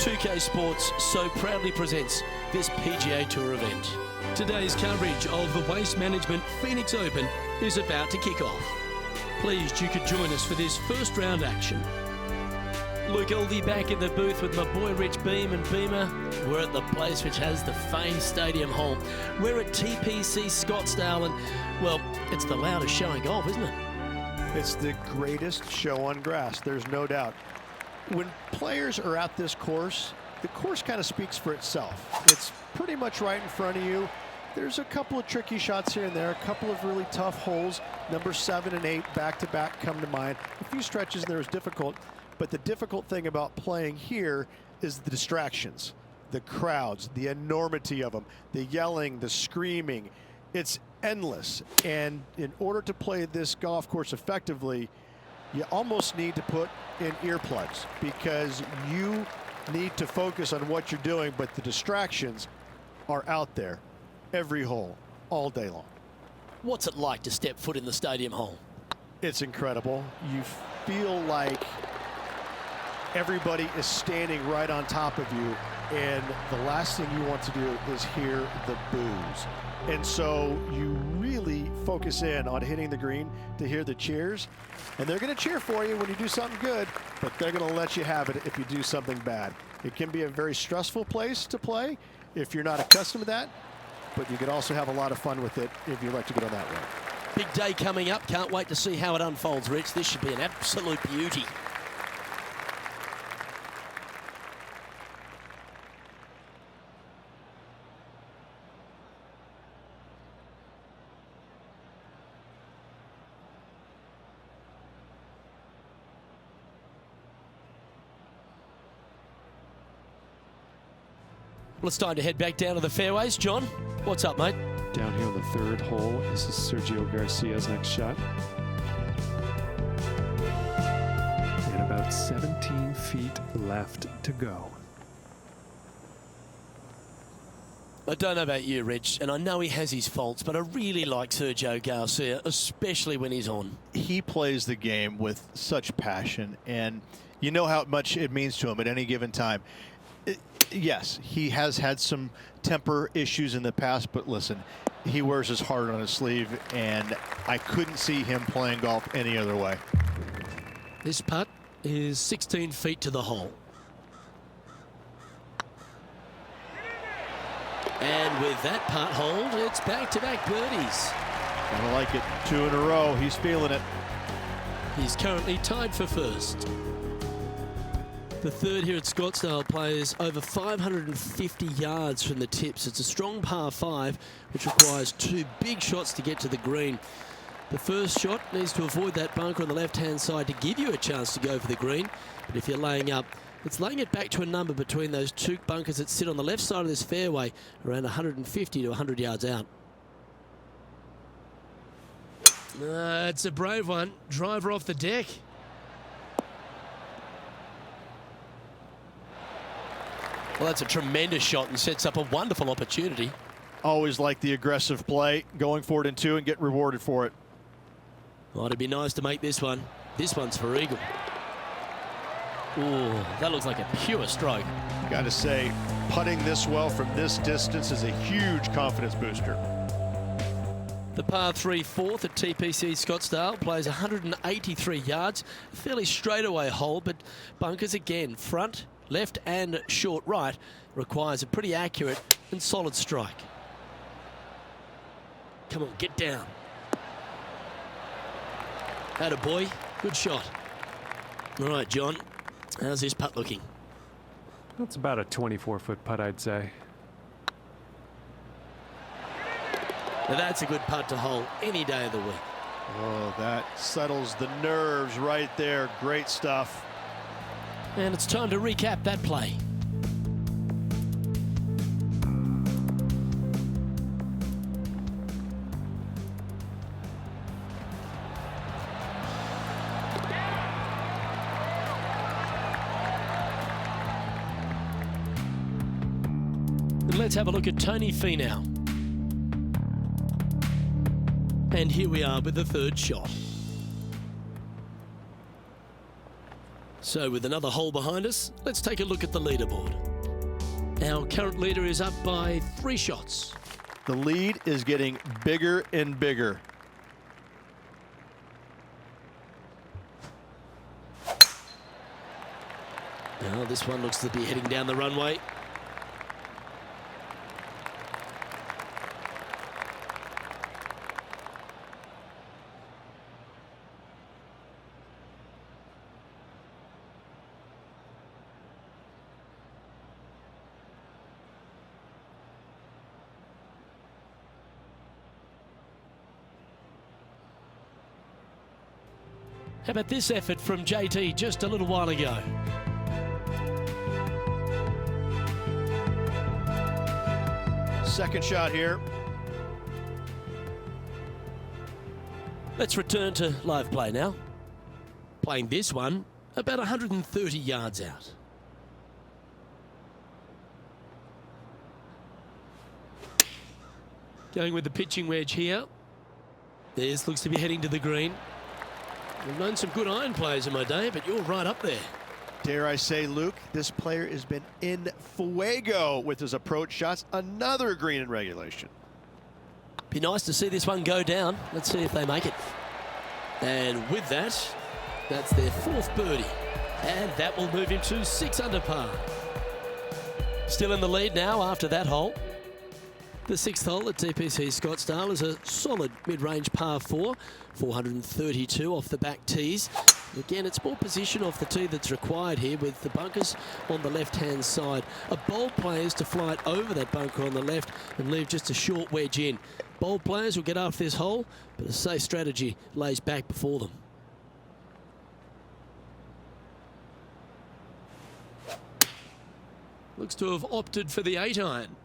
2K Sports so proudly presents this PGA Tour event. Today's coverage of the Waste Management Phoenix Open is about to kick off. Pleased you could join us for this first round action. Luke Elvey back in the booth with my boy Rich Beam and Beamer. We're at the place which has the famed stadium hole. We're at TPC Scottsdale and, well, it's the loudest show in golf, isn't it? It's the greatest show on grass, there's no doubt. When players are at this course, the course kind of speaks for itself. It's pretty much right in front of you. There's a couple of tricky shots here and there, a couple of really tough holes. Number 7 and 8 back-to-back come to mind. A few stretches there is difficult, but the difficult thing about playing here is the distractions, the crowds, the enormity of them, the yelling, the screaming. It's endless, and in order to play this golf course effectively, you almost need to put in earplugs because you need to focus on what you're doing, but the distractions are out there every hole, all day long. What's it like to step foot in the stadium hole? It's incredible. You feel like everybody is standing right on top of you, and the last thing you want to do is hear the boos. And so you really focus in on hitting the green to hear the cheers. And they're going to cheer for you when you do something good, but they're going to let you have it if you do something bad. It can be a very stressful place to play if you're not accustomed to that, but you can also have a lot of fun with it if you like to get on that way. Big day coming up. Can't wait to see how it unfolds, Rich. This should be an absolute beauty. Well, it's time to head back down to the fairways. John, what's up, mate? Down here on the third hole, this is Sergio Garcia's next shot. And about 17 feet left to go. I don't know about you, Rich, and I know he has his faults, but I really like Sergio Garcia, especially when he's on. He plays the game with such passion, and you know how much it means to him at any given time. Yes, he has had some temper issues in the past, but listen, he wears his heart on his sleeve, and I couldn't see him playing golf any other way. This putt is 16 feet to the hole. And with that putt hold, it's back-to-back birdies. Kinda like it. 2 in a row. He's feeling it. He's currently tied for first. The third here at Scottsdale plays over 550 yards from the tips. It's a strong par 5, which requires 2 big shots to get to the green. The first shot needs to avoid that bunker on the left-hand side to give you a chance to go for the green. But if you're laying up, it's laying it back to a number between those 2 bunkers that sit on the left side of this fairway, around 150 to 100 yards out. It's a brave one. Driver off the deck. Well, that's a tremendous shot and sets up a wonderful opportunity. Always like the aggressive play, going for it in 2 and get rewarded for it. Well, it'd be nice to make this one. This one's for eagle. Ooh, that looks like a pure stroke. Got to say, putting this well from this distance is a huge confidence booster. The par 3 fourth at TPC Scottsdale plays 183 yards. A fairly straightaway hole, but bunkers again, front, left and short right, requires a pretty accurate and solid strike. Come on, get down. Atta boy, good shot. All right, John, how's this putt looking? That's about a 24-foot putt, I'd say. Now that's a good putt to hole any day of the week. Oh, that settles the nerves right there. Great stuff. And it's time to recap that play. And let's have a look at Tony Finau. And here we are with the third shot. So with another hole behind us, let's take a look at the leaderboard. Our current leader is up by 3 shots. The lead is getting bigger and bigger. Now this one looks to be heading down the runway. How about this effort from JT just a little while ago? Second shot here. Let's return to live play now. Playing this one about 130 yards out. Going with the pitching wedge here. This looks to be heading to the green. I've known some good iron players in my day, but you're right up there. Dare I say, Luke, this player has been in fuego with his approach shots. Another green in regulation. Be nice to see this one go down. Let's see if they make it. And with that, that's their 4th birdie. And that will move him to 6 under par. Still in the lead now after that hole. The 6th hole at TPC Scottsdale is a solid mid-range par 4, 432 off the back tees. Again, it's more position off the tee that's required here with the bunkers on the left-hand side. A bold player is to fly it over that bunker on the left and leave just a short wedge in. Bold players will get after this hole, but a safe strategy lays back before them. Looks to have opted for the 8-iron.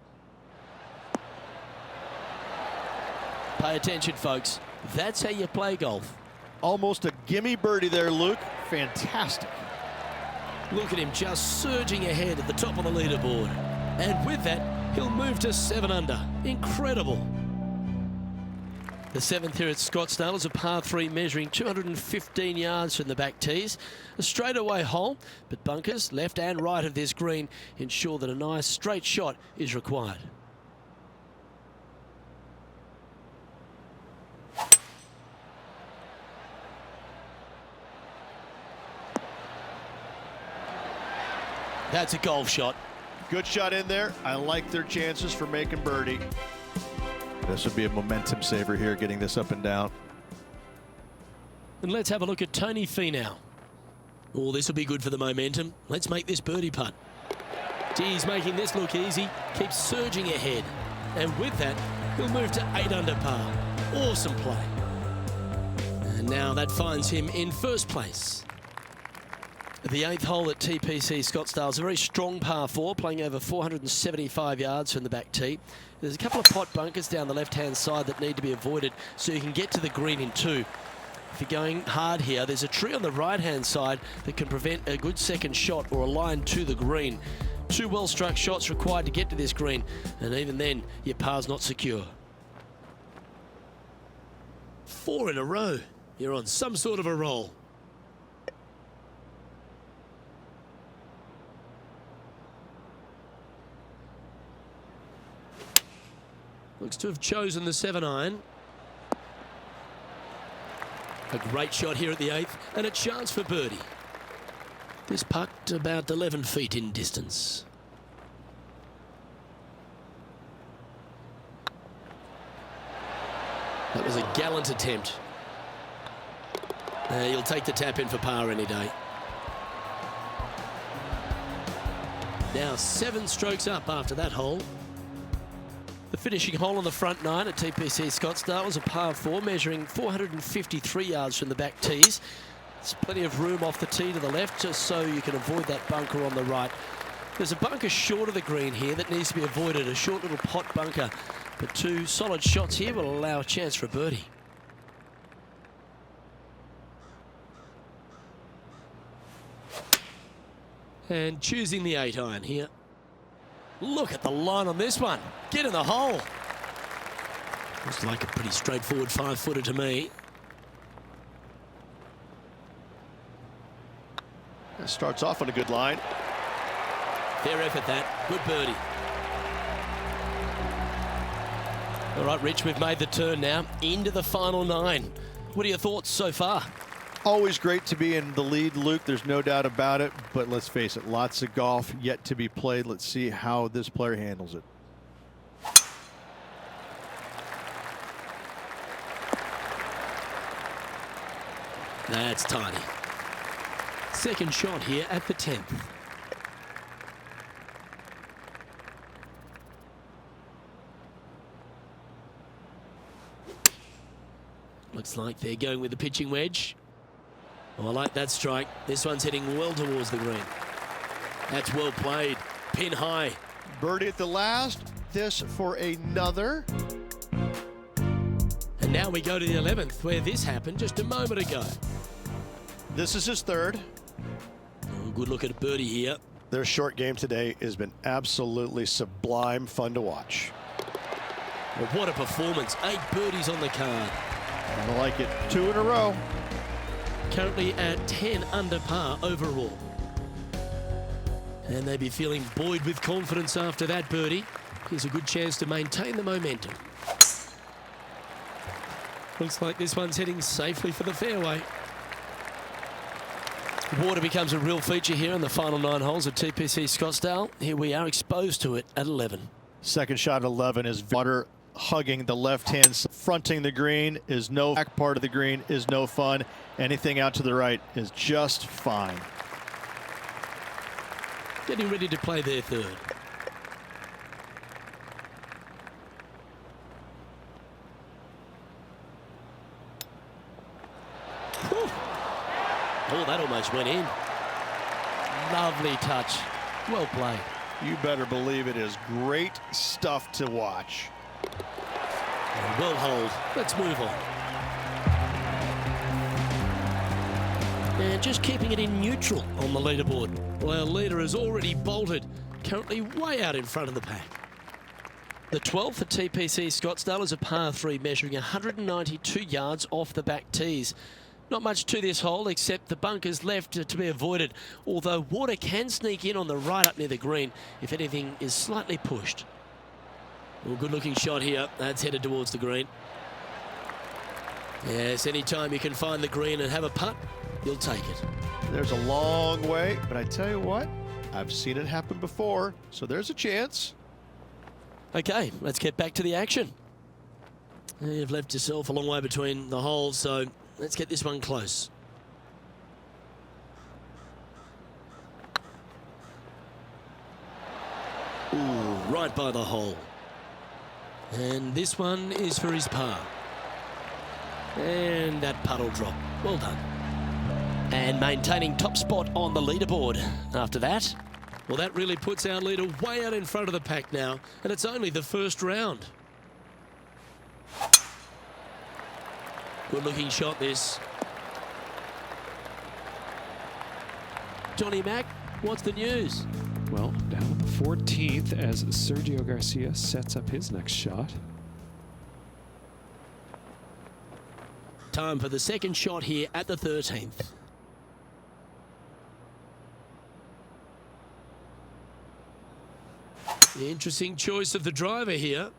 Pay attention, folks. That's how you play golf. Almost a gimme birdie there, Luke. Fantastic. Look at him just surging ahead at the top of the leaderboard. And with that, he'll move to 7 under. Incredible. The 7th here at Scottsdale is a par 3 measuring 215 yards from the back tees. A straightaway hole, but bunkers left and right of this green ensure that a nice straight shot is required. That's a golf shot. Good shot in there. I like their chances for making birdie. This would be a momentum saver here, getting this up and down. And let's have a look at Tony Finau. Oh, this will be good for the momentum. Let's make this birdie putt. He's making this look easy. Keeps surging ahead. And with that, he'll move to 8 under par. Awesome play. And now that finds him in 1st place. The 8th hole at TPC Scottsdale is a very strong par 4, playing over 475 yards from the back tee. There's a couple of pot bunkers down the left-hand side that need to be avoided so you can get to the green in 2. If you're going hard here, there's a tree on the right-hand side that can prevent a good second shot or a line to the green. 2 well-struck shots required to get to this green, and even then, your par's not secure. 4 in a row. You're on some sort of a roll. Looks to have chosen the 7-iron. A great shot here at the 8th, and a chance for birdie. This putt about 11 feet in distance. That was a gallant attempt. You'll take the tap in for par any day. Now 7 strokes up after that hole. The finishing hole on the front 9 at TPC Scottsdale was a par 4 measuring 453 yards from the back tees. There's plenty of room off the tee to the left just so you can avoid that bunker on the right. There's a bunker short of the green here that needs to be avoided, a short little pot bunker. But 2 solid shots here will allow a chance for a birdie. And choosing the 8-iron here. Look at the line on this one. Get in the hole. Looks like a pretty straightforward 5-footer to me. Starts off on a good line. Fair effort that. Good birdie. All right, Rich, we've made the turn now into the final 9. What are your thoughts so far? Always great to be in the lead, Luke. There's no doubt about it. But let's face it, lots of golf yet to be played. Let's see how this player handles it. That's tiny. Second shot here at the 10th. Looks like they're going with the pitching wedge. Oh, I like that strike. This one's heading well towards the green. That's well played. Pin high. Birdie at the last. This for another. And now we go to the 11th, where this happened just a moment ago. This is his third. Oh, good look at a birdie here. Their short game today has been absolutely sublime fun to watch. Well, what a performance. 8 birdies on the card. I like it. 2 in a row. Currently at 10 under par overall. And they'd be feeling buoyed with confidence after that birdie. Here's a good chance to maintain the momentum. Looks like this one's heading safely for the fairway. Water becomes a real feature here in the final 9 holes at TPC Scottsdale. Here we are exposed to it at 11. Second shot at 11 is water hugging the left hand. Fronting the green is no back part of the green is no fun. Anything out to the right is just fine. Getting ready to play their third. Whew. Oh, that almost went in. Lovely touch. Well played. You better believe it is great stuff to watch. And well hold. Let's move on. And just keeping it in neutral on the leaderboard. Well, our leader has already bolted, currently way out in front of the pack. The 12th at TPC Scottsdale is a par 3 measuring 192 yards off the back tees. Not much to this hole except the bunkers left to be avoided, although water can sneak in on the right up near the green if anything is slightly pushed. Well, good looking shot here. That's headed towards the green. Yes, anytime you can find the green and have a putt, you'll take it. There's a long way, but I tell you what, I've seen it happen before, so there's a chance. Okay, let's get back to the action. You've left yourself a long way between the holes, so let's get this one close. Ooh, right by the hole. And this one is for his par. And that puddle drop. Well done. And maintaining top spot on the leaderboard. After that, well, that really puts our leader way out in front of the pack now, and it's only the first round. Good looking shot this. Johnny Mack, what's the news? Well, down on the 14th as Sergio Garcia sets up his next shot. Time for the second shot here at the 13th. Interesting choice of the driver here.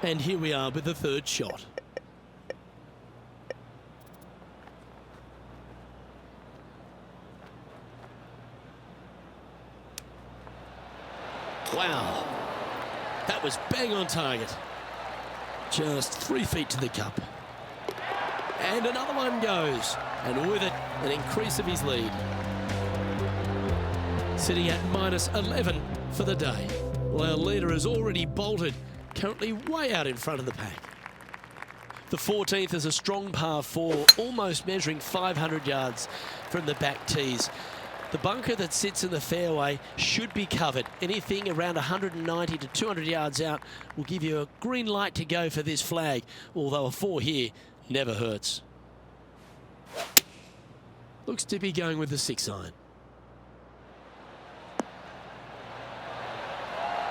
And here we are with the third shot. Wow, that was bang on target. Just 3 feet to the cup. And another one goes, and with it, an increase of his lead. Sitting at minus 11 for the day. Well, our leader has already bolted, currently way out in front of the pack. The 14th is a strong par 4, almost measuring 500 yards from the back tees. The bunker that sits in the fairway should be covered. Anything around 190 to 200 yards out will give you a green light to go for this flag, although a 4 here never hurts. Looks to be going with the 6 iron.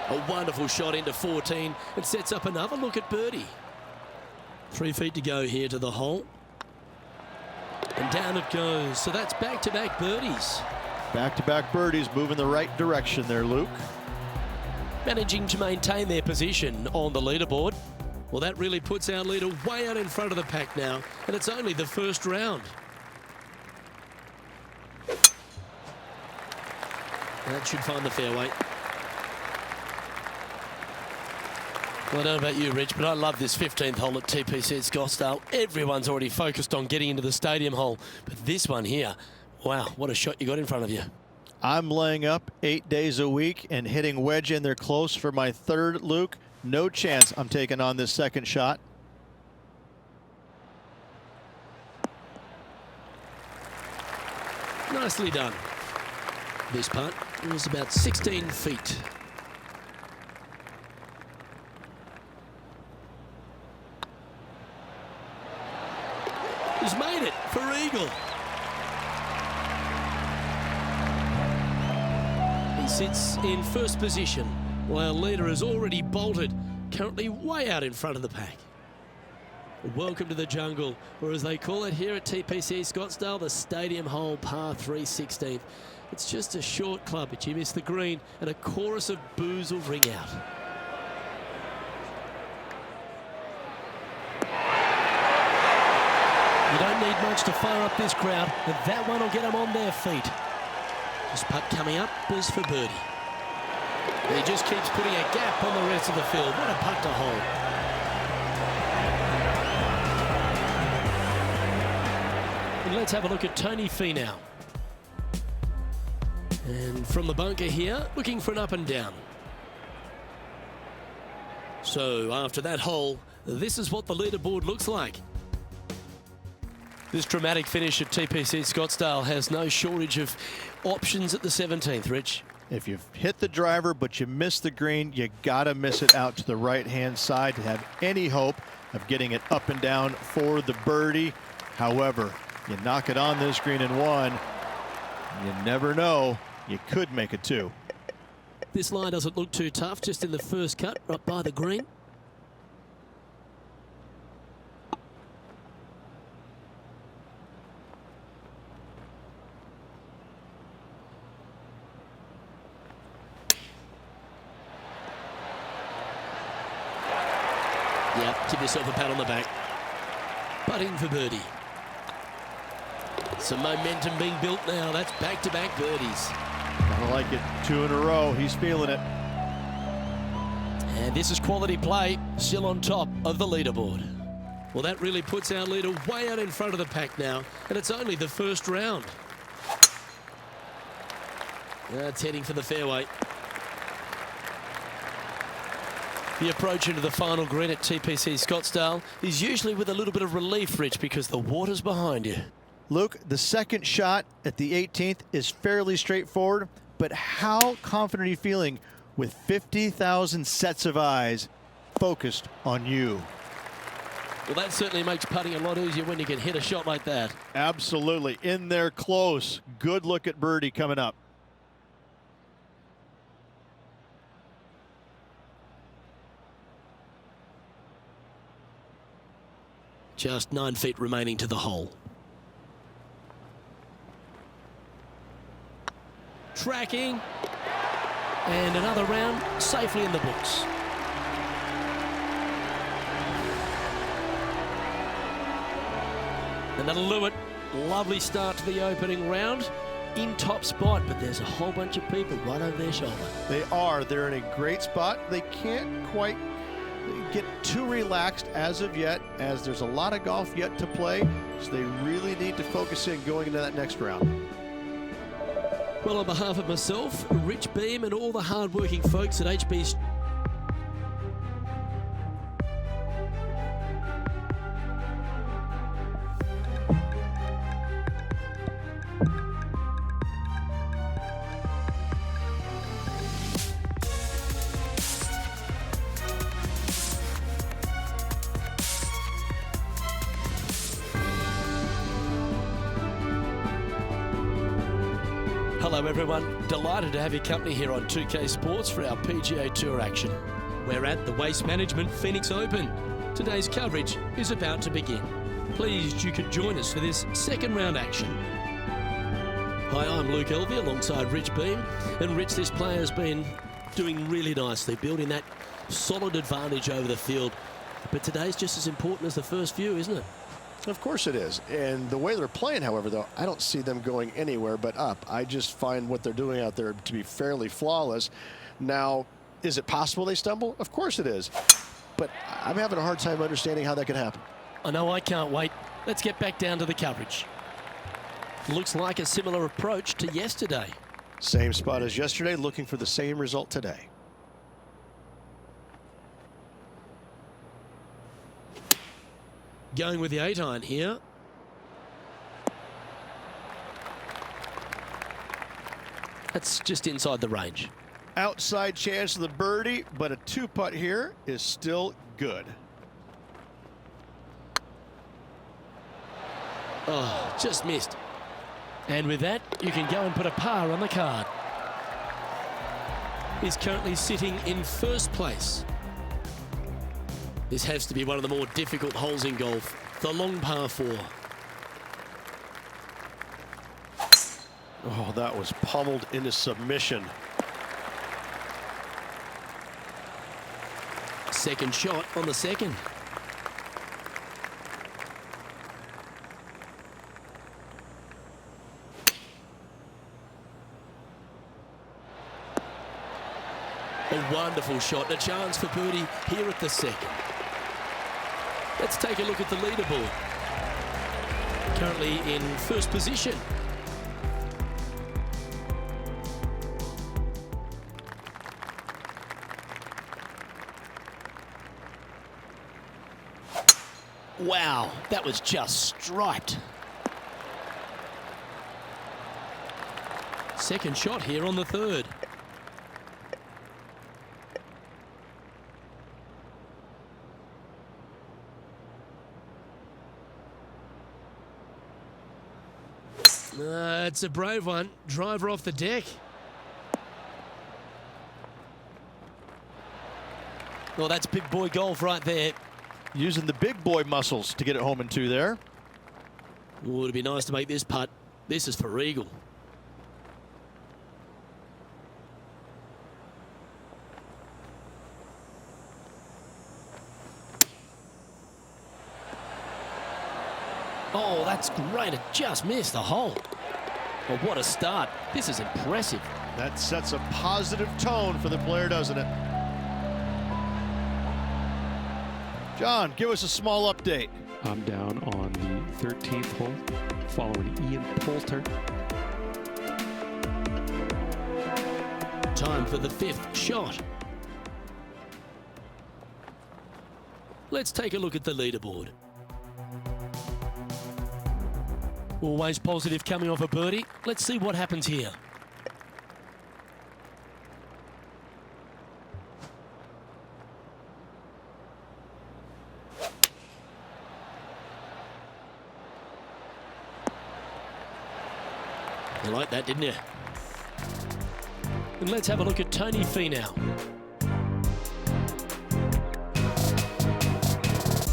A wonderful shot into 14 and sets up another look at birdie. 3 feet to go here to the hole. And down it goes. So that's back-to-back birdies. Back-to-back birdies, moving the right direction there, Luke. Managing to maintain their position on the leaderboard. Well, that really puts our leader way out in front of the pack now, and it's only the first round. That should find the fairway. Well, I don't know about you, Rich, but I love this 15th hole at TPC at Scottsdale. Everyone's already focused on getting into the stadium hole, but this one here, wow, what a shot you got in front of you. I'm laying up 8 days a week and hitting wedge in there close for my third, Luke. No chance I'm taking on this second shot. Nicely done. This putt was about 16 feet. He's made it for eagle. He sits in first position while leader has already bolted, currently way out in front of the pack. Welcome to the jungle, or as they call it here at TPC Scottsdale, the stadium hole par 3 16th. It's just a short club, but you miss the green and a chorus of boos will ring out. You don't need much to fire up this crowd, but that one will get them on their feet. This putt coming up is for birdie. He just keeps putting a gap on the rest of the field. What a putt to hold. And let's have a look at Tony Finau. And from the bunker here, looking for an up and down. So after that hole, this is what the leaderboard looks like. This dramatic finish at TPC Scottsdale has no shortage of options at the 17th, Rich. If you've hit the driver but you miss the green, you gotta miss it out to the right-hand side to have any hope of getting it up and down for the birdie. However, you knock it on this green in one, you never know, you could make it two. This line doesn't look too tough, just in the first cut, right by the green. Yeah, give yourself a pat on the back. Putting for birdie. Some momentum being built now. That's back-to-back birdies. I like it. 2 in a row. He's feeling it. And this is quality play, still on top of the leaderboard. Well, that really puts our leader way out in front of the pack now, and it's only the first round. That's heading for the fairway. The approach into the final green at TPC Scottsdale is usually with a little bit of relief, Rich, because the water's behind you. Luke, the second shot at the 18th is fairly straightforward, but how confident are you feeling with 50,000 sets of eyes focused on you? Well, that certainly makes putting a lot easier when you can hit a shot like that. Absolutely. In there close. Good look at birdie coming up. Just 9 feet remaining to the hole. Tracking. And another round safely in the books. And that'll do it. Lovely start to the opening round. In top spot, but there's a whole bunch of people right over their shoulder. They are. They're in a great spot. They can't quite get too relaxed as of yet, as there's a lot of golf yet to play, so they really need to focus in going into that next round. Well, on behalf of myself, Rich Beam, and all the hard-working folks at HB's Hello Hello everyone, delighted to have your company here on 2K Sports for our PGA Tour action. We're at the Waste Management Phoenix Open. Today's coverage is about to begin. Pleased you could join us for this second round action. Hi, I'm Luke Elvey alongside Rich Beam. And Rich, this player has been doing really nicely, building that solid advantage over the field. But today's just as important as the first few, isn't it? Of course it is. And the way they're playing, however, though, I don't see them going anywhere but up. I just find what they're doing out there to be fairly flawless. Now, is it possible they stumble? Of course it is. But I'm having a hard time understanding how that could happen. I know, I can't wait. Let's get back down to the coverage. Looks like a similar approach to yesterday. Same spot as yesterday, looking for the same result today. Going with the 8-iron here. That's just inside the range. Outside chance of the birdie, but a 2-putt here is still good. Oh, just missed. And with that, you can go and put a par on the card. He's currently sitting in first place. This has to be one of the more difficult holes in golf, the long par 4. Oh, that was pummeled into submission. Second shot on the second. A wonderful shot, a chance for birdie here at the second. Let's take a look at the leaderboard. Currently in first position. Wow, that was just striped. Second shot here on the third. It's a brave one. Driver off the deck. Well, that's big boy golf right there. Using the big boy muscles to get it home in 2 there. Oh, it'd be nice to make this putt. This is for eagle. Oh, that's great. It just missed the hole. Well, what a start. This is impressive. That sets a positive tone for the player, doesn't it? John, give us a small update. I'm down on the 13th hole, following Ian Poulter. Time for the 5th shot. Let's take a look at the leaderboard. Always positive coming off a birdie. Let's see what happens here. You liked that, didn't you? And let's have a look at Tony Finau.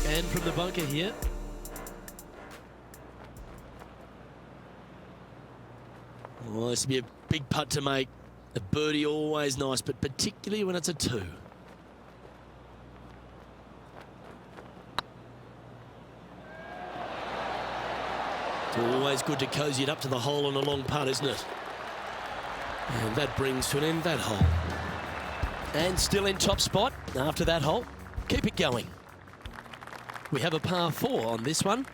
And from the bunker here. Well, this would be a big putt to make. A birdie always nice, but particularly when it's a 2. It's always good to cozy it up to the hole on a long putt, isn't it? And that brings to an end that hole. And still in top spot after that hole. Keep it going. We have a par 4 on this one.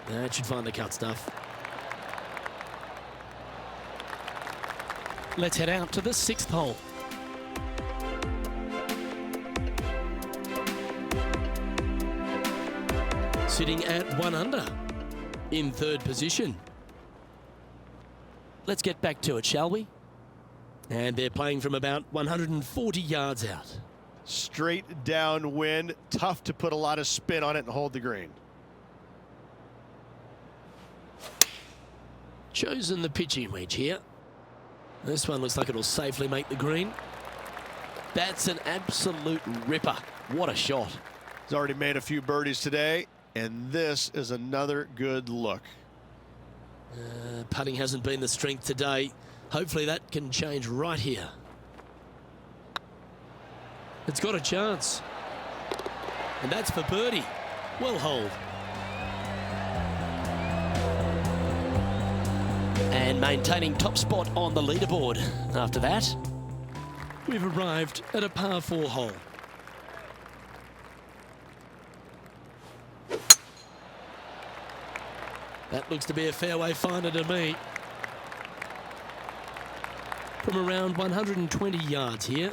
That should find the cut stuff. Let's head out to the 6th hole. Sitting at 1 under in 3rd position. Let's get back to it, shall we? And they're playing from about 140 yards out. Straight downwind, tough to put a lot of spin on it and hold the green. chosen the pitching wedge here. This one looks like it'll safely make the green. That's an absolute ripper. What a shot. He's already made a few birdies today, and this is another good look. Putting hasn't been the strength today. Hopefully that can change right here. It's got a chance. And that's for birdie. Well holed. And maintaining top spot on the leaderboard. After that, we've arrived at a par 4 hole. That looks to be a fairway finder to me. From around 120 yards here.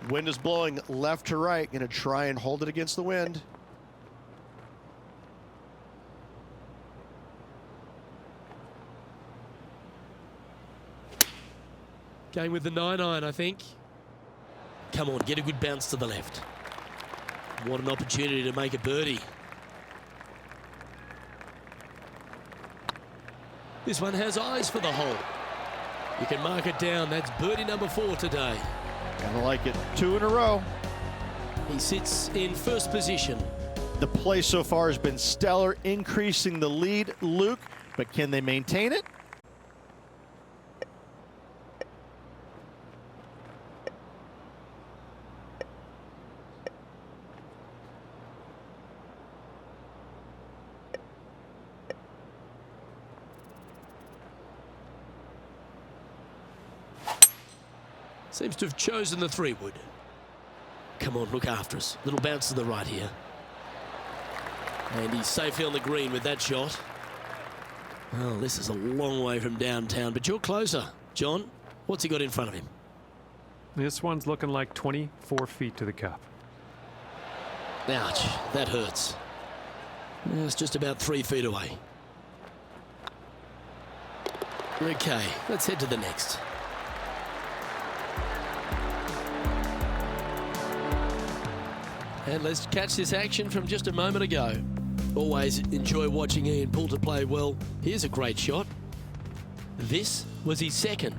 Wind is blowing left to right. Going to try and hold it against the wind. Going with the 9-iron, I think. Come on, get a good bounce to the left. What an opportunity to make a birdie. This one has eyes for the hole. You can mark it down. That's birdie number 4 today. Kind of like it. 2 in a row. He sits in first position. The play so far has been stellar, increasing the lead, Luke, but can they maintain it? Seems to have chosen the 3-wood. Come on, look after us. Little bounce to the right here. And he's safely on the green with that shot. Well, this is a long way from downtown, but you're closer. John, what's he got in front of him? This one's looking like 24 feet to the cup. Ouch, that hurts. Yeah, it's just about 3 feet away. Okay, let's head to the next. And let's catch this action from just a moment ago. Always enjoy watching Ian Poulter play well. Here's a great shot. This was his second.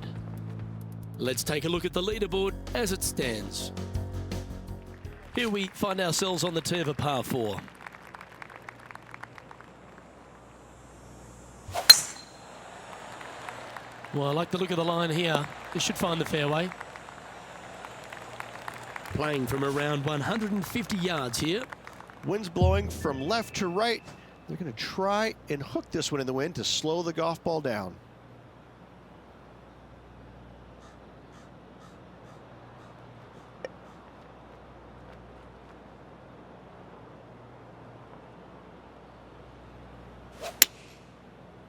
Let's take a look at the leaderboard as it stands. Here we find ourselves on the tee of a par 4. Well, I like the look of the line here. This should find the fairway. Playing from around 150 yards here. Wind's blowing from left to right. They're going to try and hook this one in the wind to slow the golf ball down.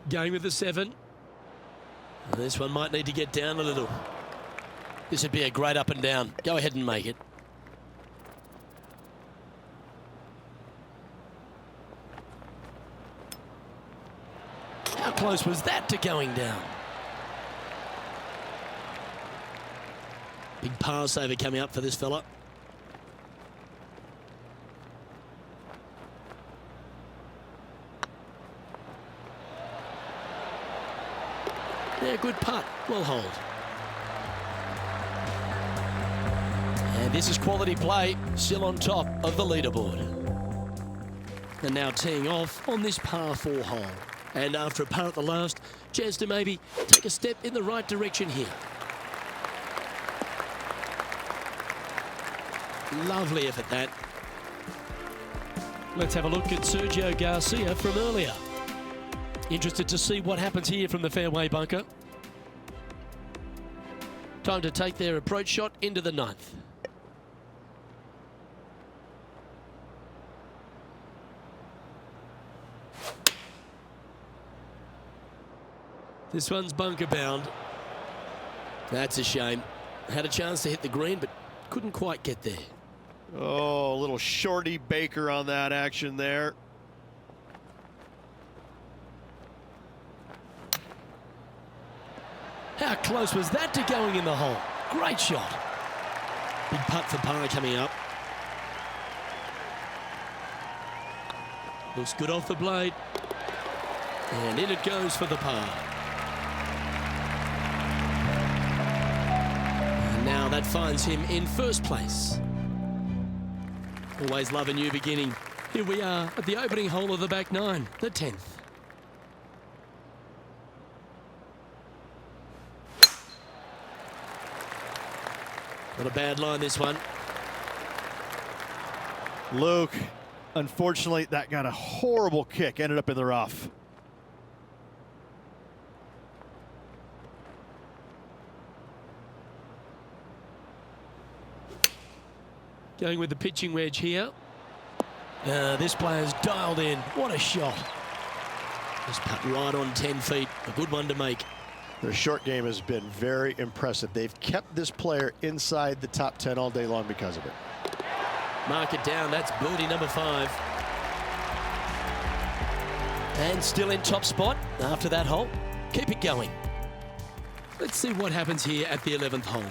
Going with the 7. And this one might need to get down a little. This would be a great up and down. Go ahead and make it. How close was that to going down? Big par saver coming up for this fella. Yeah, good putt. Well hold. And this is quality play, still on top of the leaderboard. And now teeing off on this par 4 hole. And after a par at the last, chance to maybe take a step in the right direction here. Lovely effort that. Let's have a look at Sergio Garcia from earlier. Interested to see what happens here from the fairway bunker. Time to take their approach shot into the 9th. This one's bunker bound. That's a shame. Had a chance to hit the green, but couldn't quite get there. Oh, a little shorty Baker on that action there. How close was that to going in the hole? Great shot. Big putt for par coming up. Looks good off the blade. And in it goes for the par. that finds him in first place. Always love a new beginning. Here we are at the opening hole of the back nine, the 10th. Not a bad line, this one. Luke, unfortunately, that got a horrible kick, ended up in the rough. Going with the pitching wedge here. This player's dialed in. What a shot. Just put right on 10 feet. A good one to make. Their short game has been very impressive. They've kept this player inside the top 10 all day long because of it. Mark it down. That's birdie number 5. And still in top spot after that hole. Keep it going. Let's see what happens here at the 11th hole.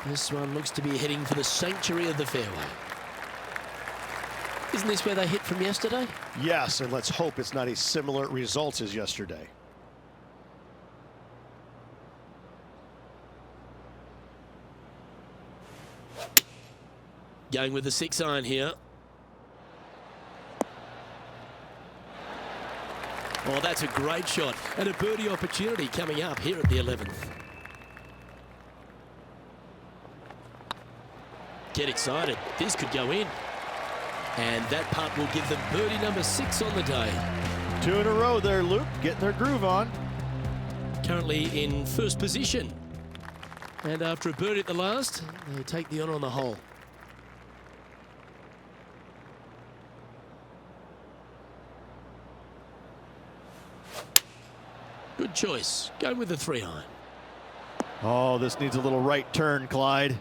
This one looks to be heading for the sanctuary of the fairway. Isn't this where they hit from yesterday? Yes, and let's hope it's not a similar result as yesterday. Going with the 6 iron here. Oh, that's a great shot. And a birdie opportunity coming up here at the 11th. Get excited. This could go in. And that putt will give them birdie number 6 on the day. 2 in a row there, Luke, getting their groove on. Currently in first position. And after a birdie at the last, they take the honour on the hole. Good choice. Go with the 3 iron. Oh, this needs a little right turn, Clyde.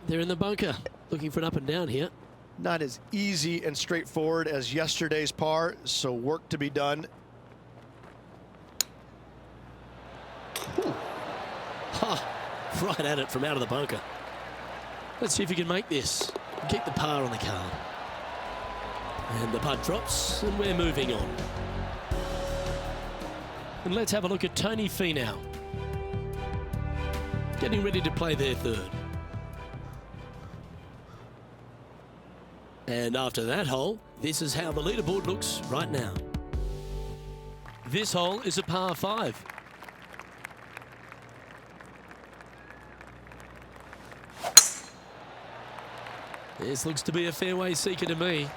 They're in the bunker, looking for an up and down here. Not as easy and straightforward as yesterday's par, so work to be done. Ha! Right at it from out of the bunker. Let's see if he can make this. Keep the par on the card. And the putt drops, and we're moving on. And let's have a look at Tony Finau. Getting ready to play their 3rd. And after that hole, this is how the leaderboard looks right now. This hole is a par 5. This looks to be a fairway seeker to me.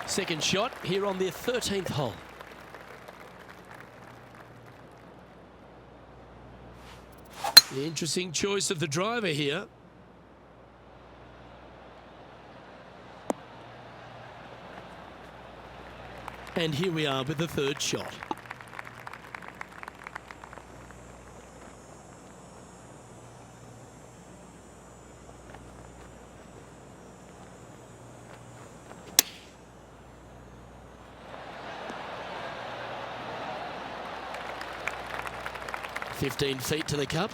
Second shot here on the 13th hole. The interesting choice of the driver here. And here we are with the 3rd shot. "15 feet to the cup."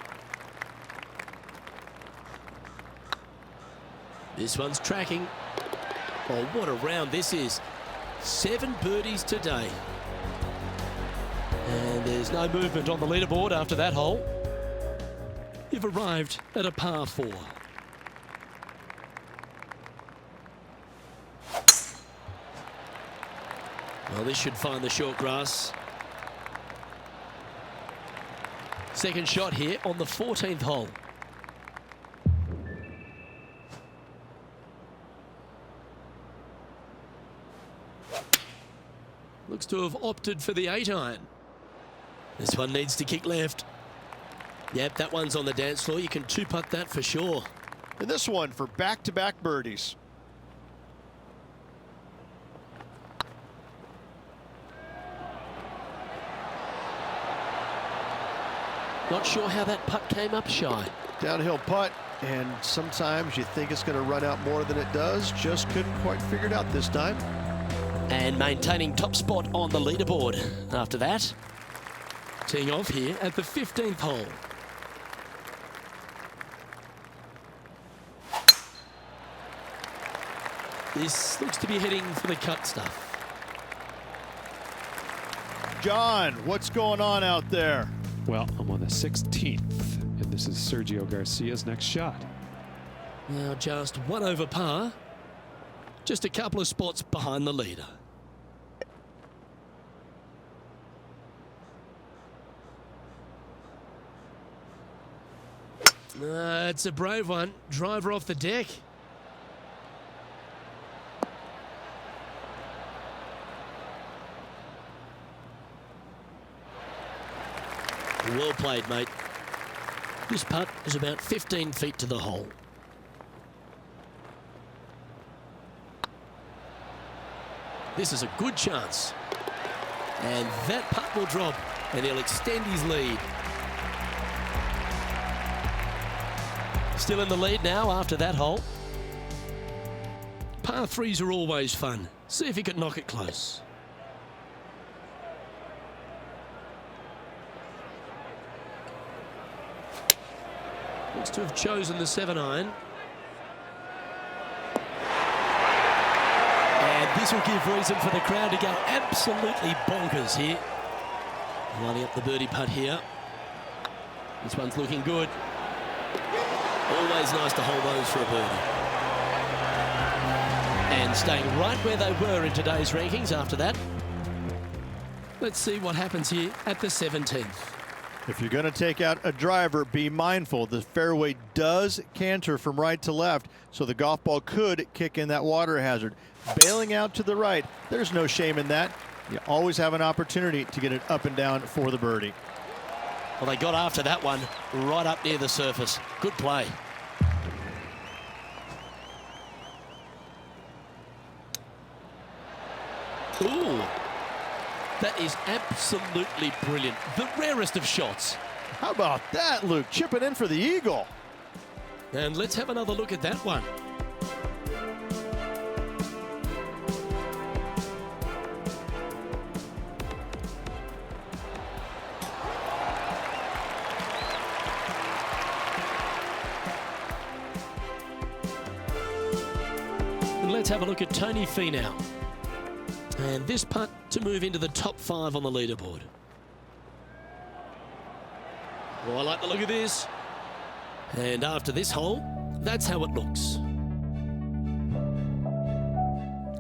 This one's tracking. Oh, what a round this is. 7 birdies today. And there's no movement on the leaderboard after that hole. You've arrived at a par 4. Well, this should find the short grass. Second shot here on the 14th hole. Looks to have opted for the 8 iron. This one needs to kick left. Yep, that one's on the dance floor. You can 2-putt that for sure. And this one for back-to-back birdies. Not sure how that putt came up shy. Downhill putt, and sometimes you think it's going to run out more than it does. Just couldn't quite figure it out this time. And maintaining top spot on the leaderboard. After that, teeing off here at the 15th hole. This looks to be heading for the cut stuff. John, what's going on out there? Well, I'm on the 16th, and this is Sergio Garcia's next shot. Now just one over par. Just a couple of spots behind the leader. It's a brave one. Driver off the deck. Well played, mate. This putt is about 15 feet to the hole. This is a good chance. And that putt will drop, and he'll extend his lead. Still in the lead now after that hole. Par threes are always fun. See if he can knock it close. Looks to have chosen the 7-iron. And this will give reason for the crowd to go absolutely bonkers here. Lining up the birdie putt here. This one's looking good. Always nice to hold those for a birdie. And staying right where they were in today's rankings after that. Let's see what happens here at the 17th. If you're going to take out a driver, be mindful. The fairway does canter from right to left, so the golf ball could kick in that water hazard. Bailing out to the right, there's no shame in that. You always have an opportunity to get it up and down for the birdie. Well, they got after that one right up near the surface. Good play. Ooh. That is absolutely brilliant. The rarest of shots. How about that, Luke? Chipping in for the eagle. And let's have another look at that one. And let's have a look at Tony Finau. And this putt to move into the top 5 on the leaderboard. Oh, I like the look of this. And after this hole, that's how it looks.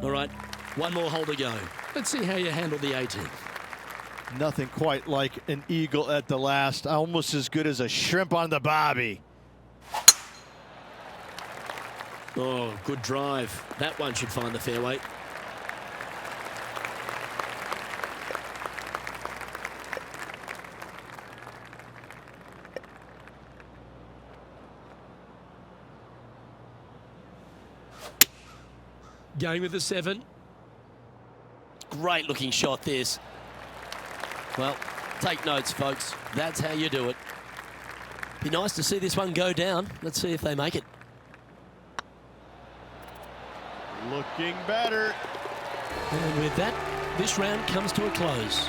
All right, one more hole to go. Let's see how you handle the 18th. Nothing quite like an eagle at the last. Almost as good as a shrimp on the bobby. Oh, good drive. That one should find the fairway. Going with the 7. Great looking shot this. Well, take notes, folks. That's how you do it. Be nice to see this one go down. Let's see if they make it. Looking better. And with that, this round comes to a close.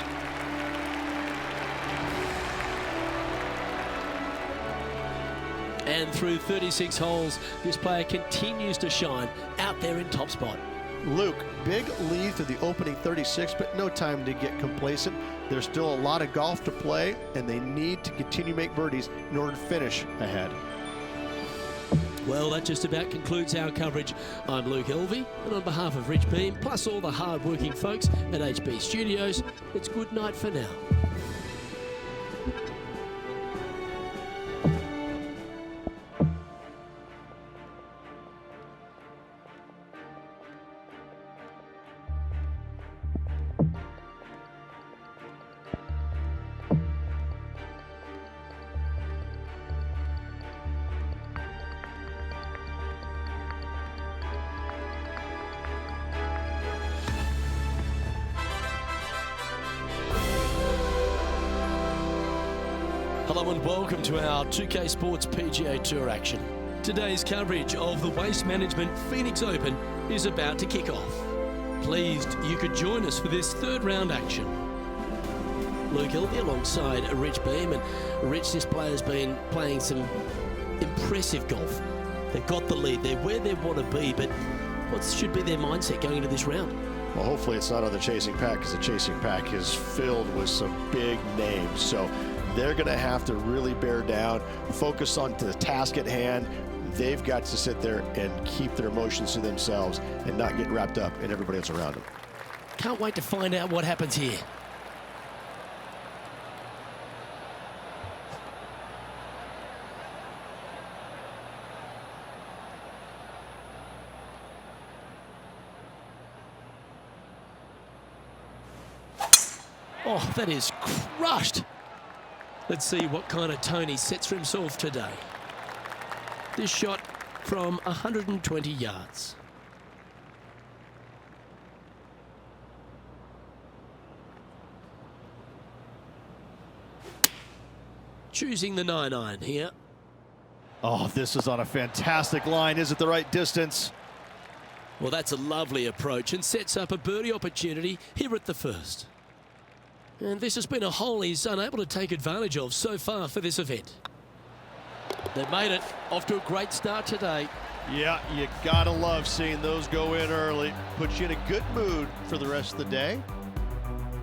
And through 36 holes, this player continues to shine out there in top spot. Luke, big lead through the opening 36, but no time to get complacent. There's still a lot of golf to play, and they need to continue to make birdies in order to finish ahead. Well, that just about concludes our coverage. I'm Luke Elvey, and on behalf of Rich Beam, plus all the hard-working folks at HB Studios, it's good night for now. Hello and welcome to our 2K Sports PGA Tour action. Today's coverage of the Waste Management Phoenix Open is about to kick off. Pleased you could join us for this third round action. Luke Elvey alongside Rich Beam, and Rich, this player's been playing some impressive golf. They've got the lead, they're where they want to be, but what should be their mindset going into this round? Well, hopefully it's not on the chasing pack, because the chasing pack is filled with some big names. So they're going to have to really bear down, focus on the task at hand. They've got to sit there and keep their emotions to themselves and not get wrapped up in everybody else around them. Can't wait to find out what happens here. Oh, that is crushed. Let's see what kind of tone he sets for himself today. This shot from 120 yards. Choosing the 9-iron here. Oh, this is on a fantastic line. Is it the right distance? Well, that's a lovely approach and sets up a birdie opportunity here at the first. And this has been a hole he's unable to take advantage of so far for this event. They've made it. Off to a great start today. Yeah, you gotta love seeing those go in early. Puts you in a good mood for the rest of the day.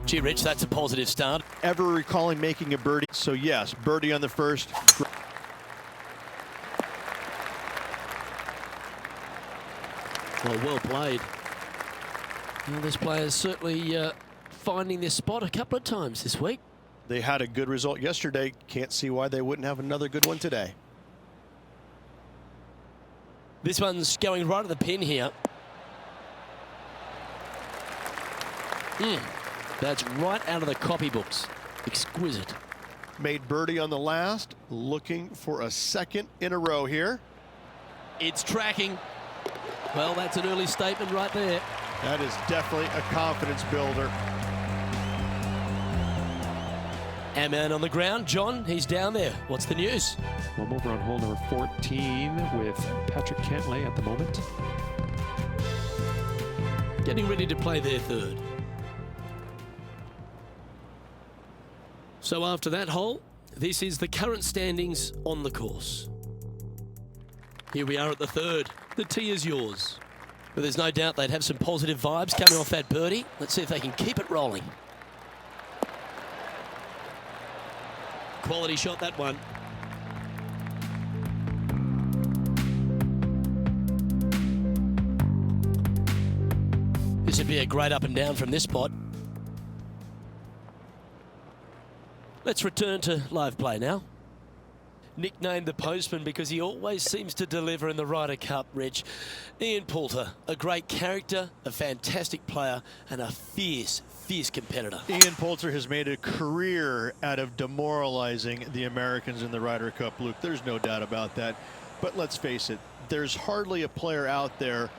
Gee, Rich, that's a positive start. Ever recalling making a birdie? So yes, birdie on the first. Well played. Well, this player's certainly finding this spot a couple of times this week. They had a good result yesterday. Can't see why they wouldn't have another good one today. This one's going right at the pin here. That's right out of the copybooks. Exquisite. Made birdie on the last. Looking for a second in a row here. It's tracking. Well, that's an early statement right there. That is definitely a confidence builder. Our man on the ground, John, he's down there. What's the news? Well, I'm over on hole number 14 with Patrick Cantlay at the moment. Getting ready to play their third. So after that hole, this is the current standings on the course. Here we are at the third. The tee is yours. But there's no doubt they'd have some positive vibes coming off that birdie. Let's see if they can keep it rolling. Quality shot, that one. This would be a great up and down from this spot. Let's return to live play now. Nicknamed the Postman because he always seems to deliver in the Ryder Cup, Rich. Ian Poulter, a great character, a fantastic player, and a fierce competitor. Ian Poulter has made a career out of demoralizing the Americans in the Ryder Cup, Luke. There's no doubt about that. But let's face it, there's hardly a player out there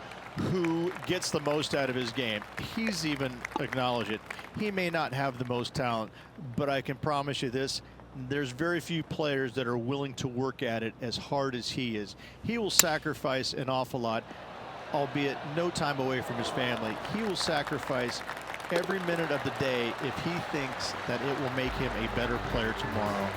who gets the most out of his game. He's even acknowledged it. He may not have the most talent, but I can promise you this, there's very few players that are willing to work at it as hard as he is. He will sacrifice an awful lot, albeit no time away from his family. He will sacrifice every minute of the day if he thinks that it will make him a better player tomorrow.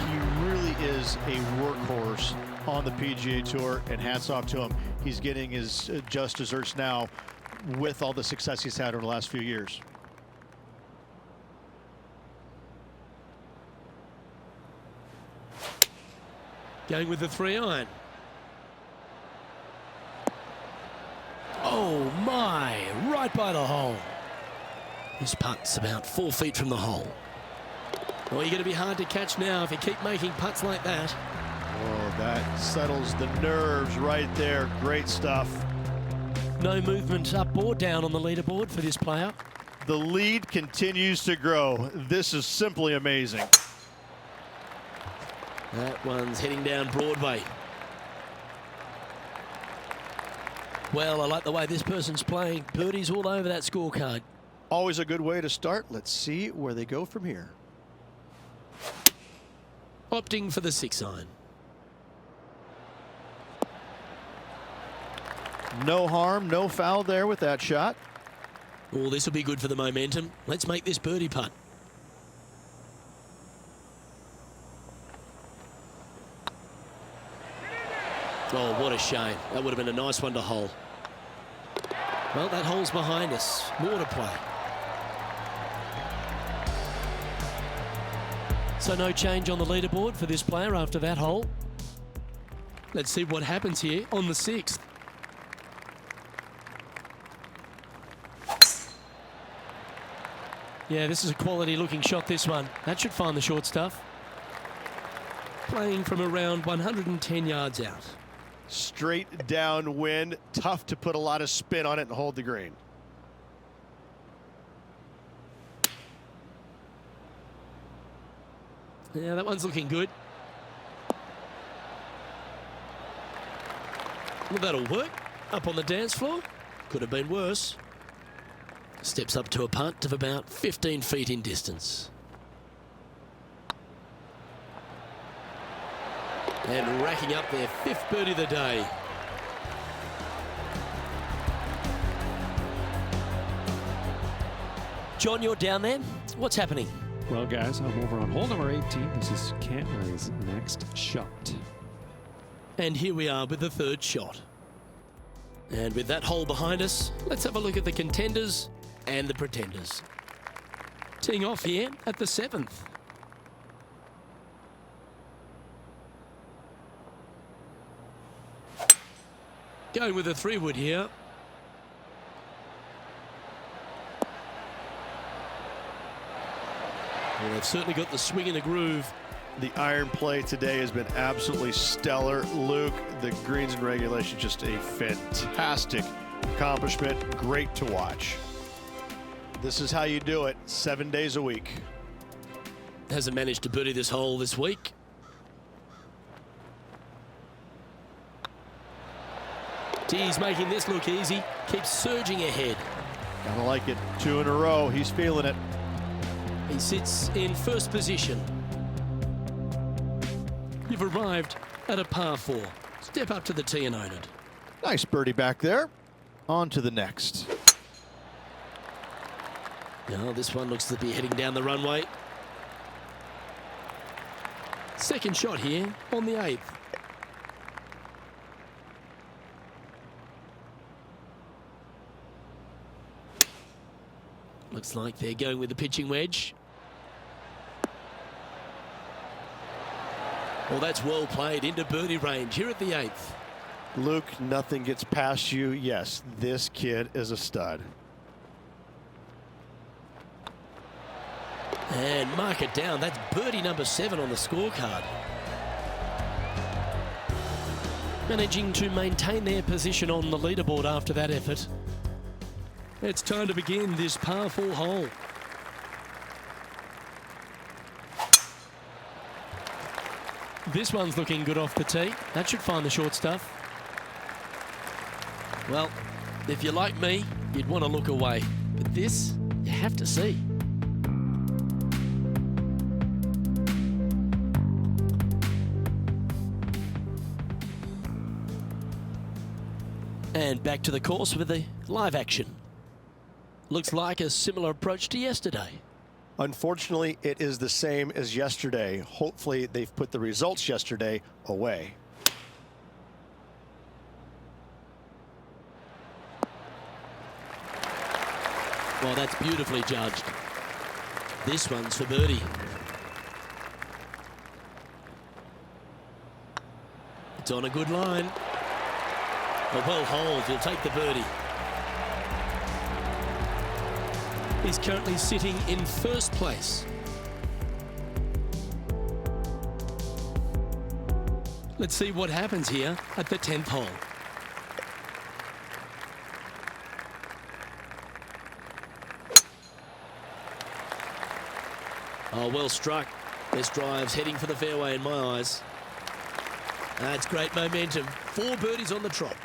He really is a workhorse on the PGA Tour, and hats off to him. He's getting his just desserts now with all the success he's had over the last few years. Going with the 3-iron. Oh my, right by the hole. This putt's about 4 feet from the hole. Well, you're going to be hard to catch now if you keep making putts like that. Oh, that settles the nerves right there. Great stuff. No movement up or down on the leaderboard for this player. The lead continues to grow. This is simply amazing. That one's heading down Broadway. Well, I like the way this person's playing. Birdies all over that scorecard. Always a good way to start. Let's see where they go from here. Opting for the 6-iron. No harm, no foul there with that shot. Oh, this will be good for the momentum. Let's make this birdie putt. Oh, what a shame. That would have been a nice one to hole. Well, that hole's behind us. More to play. So no change on the leaderboard for this player after that hole. Let's see what happens here on the 6th. Yeah, this is a quality looking shot, this one. That should find the short stuff. Playing from around 110 yards out. Straight downwind, tough to put a lot of spin on it and hold the green. Yeah, that one's looking good. Well, that'll work. Up on the dance floor. Could have been worse. Steps up to a punt of about 15 feet in distance. And racking up their 5th birdie of the day. John, you're down there. What's happening? Well, guys, I'm over on hole number 18. This is Cantley's next shot. And here we are with the 3rd shot. And with that hole behind us, let's have a look at the contenders and the pretenders. Teeing off here at the 7th. Going with a 3-wood here. Well, they've certainly got the swing and the groove. The iron play today has been absolutely stellar. Luke, the greens and regulation, just a fantastic accomplishment. Great to watch. This is how you do it 7 days a week. Hasn't managed to birdie this hole this week. He's making this look easy. Keeps surging ahead. Gotta like it. 2 in a row. He's feeling it. He sits in 1st position. You've arrived at a par 4. Step up to the tee and own it. Nice birdie back there. On to the next. Now this one looks to be heading down the runway. 2nd shot here on the 8th. Looks like they're going with the pitching wedge. Well, that's well played into birdie range here at the 8th. Luke, nothing gets past you. Yes, this kid is a stud. And mark it down. That's birdie number 7 on the scorecard. Managing to maintain their position on the leaderboard after that effort. It's time to begin this par 4 hole. This one's looking good off the tee. That should find the short stuff. Well, if you're like me, you'd want to look away. But this, you have to see. And back to the course with the live action. Looks like a similar approach to yesterday. Unfortunately, it is the same as yesterday. Hopefully, they've put the results yesterday away. Well, that's beautifully judged. This one's for birdie. It's on a good line. A well holed, he'll take the birdie. He's currently sitting in 1st place. Let's see what happens here at the 10th hole. Oh, well struck. This drive's heading for the fairway in my eyes. That's great momentum. 4 birdies on the trot.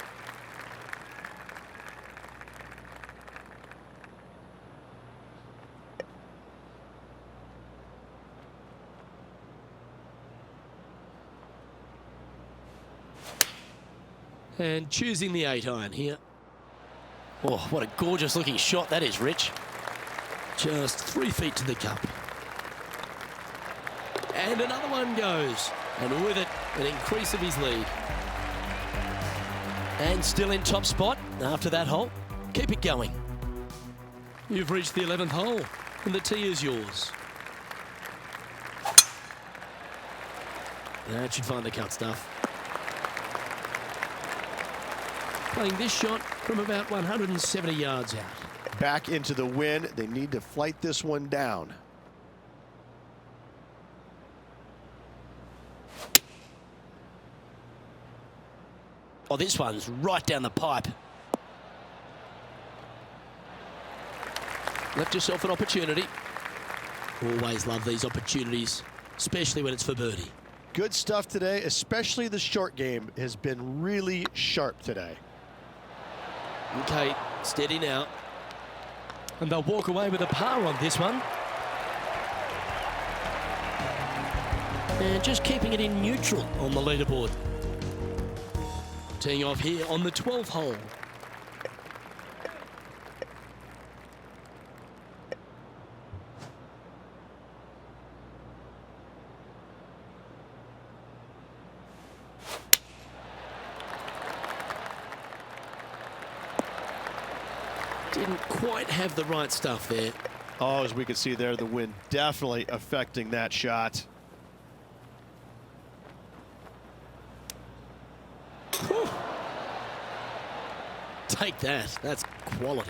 And choosing the 8-iron here. Oh, what a gorgeous looking shot that is, Rich. Just 3 feet to the cup. And another one goes. And with it, an increase of his lead. And still in top spot after that hole. keep it going. You've reached the 11th hole, and the tee is yours. That should find the cut stuff. Playing this shot from about 170 yards out. Back into the wind. They need to flight this one down. Oh, this one's right down the pipe. Left yourself an opportunity. Always love these opportunities, especially when it's for birdie. Good stuff today, especially the short game has been really sharp today. Okay, steady now. And they'll walk away with a par on this one. And just keeping it in neutral on the leaderboard. Teeing off here on the 12th hole. Didn't quite have the right stuff there. Oh, as we can see there, the wind definitely affecting that shot. Whew. Take that. That's quality.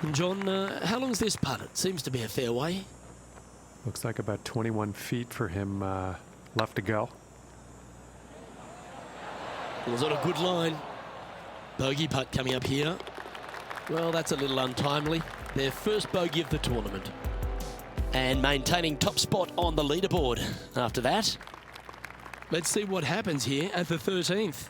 And John, how long's this putt? It seems to be a fair way. Looks like about 21 feet for him left to go. Was on a good line. Bogey putt coming up here. Well, that's a little untimely. Their first bogey of the tournament. And maintaining top spot on the leaderboard after that. Let's see what happens here at the 13th.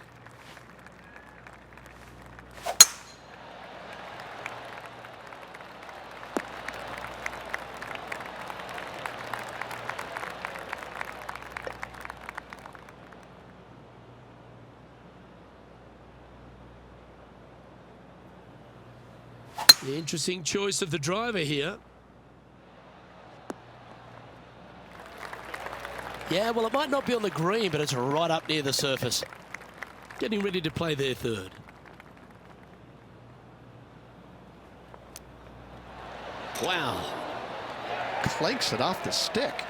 The interesting choice of the driver here. Yeah, well, it might not be on the green, but it's right up near the surface. Getting ready to play their third. Wow. Clanks it off the stick.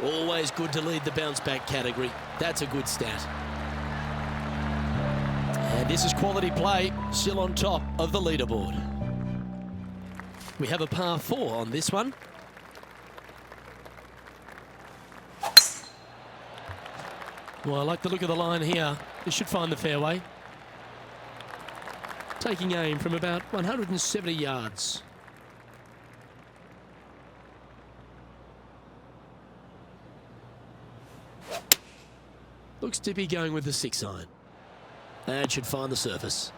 Always good to lead the bounce back category. That's a good stat. And this is quality play, still on top of the leaderboard. We have a par 4 on this one. Well, I like the look of the line here. This should find the fairway. Taking aim from about 170 yards. Looks to be going with the 6-iron. And should find the surface.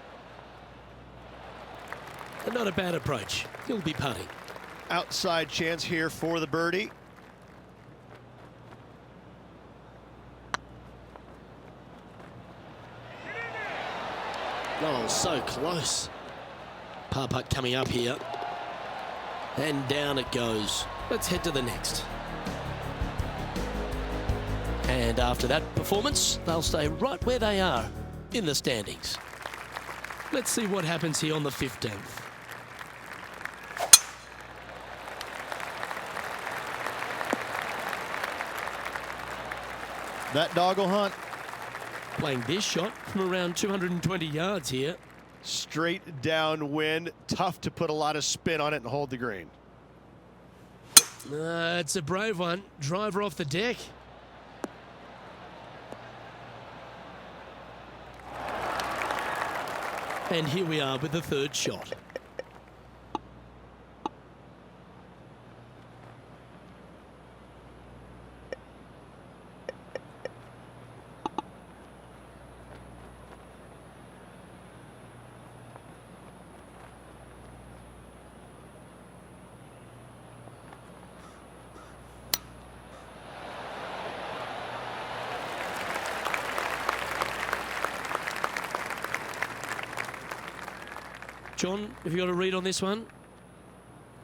And not a bad approach. He'll be putting. Outside chance here for the birdie. Oh, so close. Par putt coming up here. And down it goes. Let's head to the next. And after that performance, they'll stay right where they are in the standings. Let's see what happens here on the 15th. That dog will hunt. Playing this shot from around 220 yards here. Straight downwind. Tough to put a lot of spin on it and hold the green. It's a brave one. Driver off the deck. And here we are with the third shot. John, have you got a read on this one?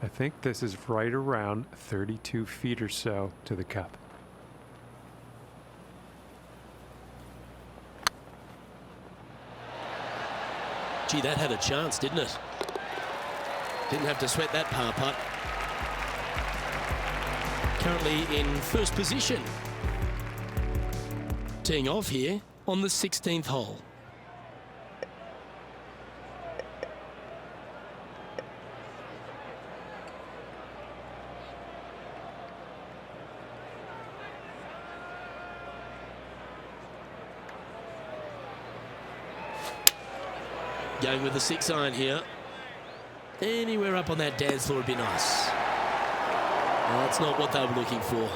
I think this is right around 32 feet or so to the cup. Gee, that had a chance, didn't it? Didn't have to sweat that par putt. Currently in first position. Teeing off here on the 16th hole. Going with the 6-iron here. Anywhere up on that dance floor would be nice. Well, that's not what they were looking for.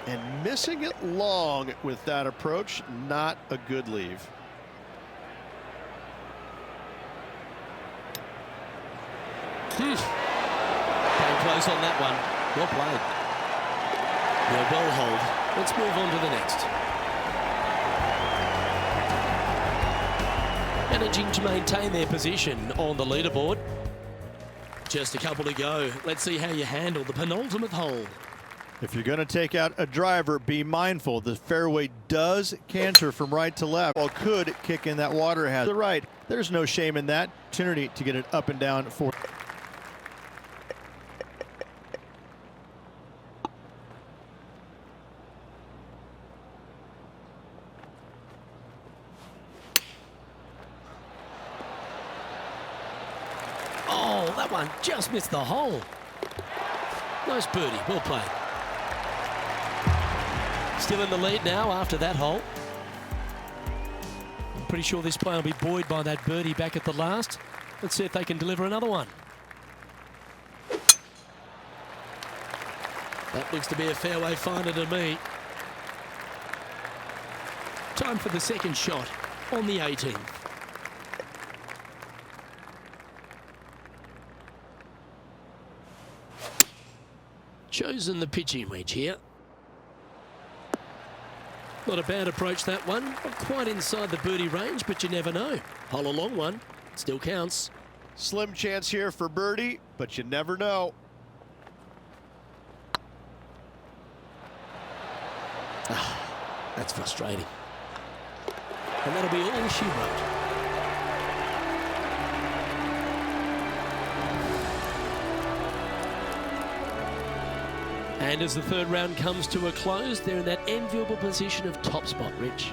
And missing it long with that approach, not a good leave. Came close on that one. Well played. Yeah, well hold. Let's move on to the next. Managing to maintain their position on the leaderboard. Just a couple to go. Let's see how you handle the penultimate hole. If you're going to take out a driver, be mindful. The fairway does canter from right to left. Well, could kick in that water hazard. To the right. There's no shame in that. Opportunity to get it up and down for. Oh, that one just missed the hole. Nice birdie. Well played. Still in the lead now after that hole. I'm pretty sure this player will be buoyed by that birdie back at the last. Let's see if they can deliver another one. That looks to be a fairway finder to me. Time for the second shot on the 18th. Chosen the pitching wedge here. Not a bad approach, that one. Not quite inside the birdie range, but you never know. Hole a long one. Still counts. Slim chance here for birdie, but you never know. That's frustrating. And that'll be all she wrote. And as the third round comes to a close, they're in that enviable position of top spot, Rich.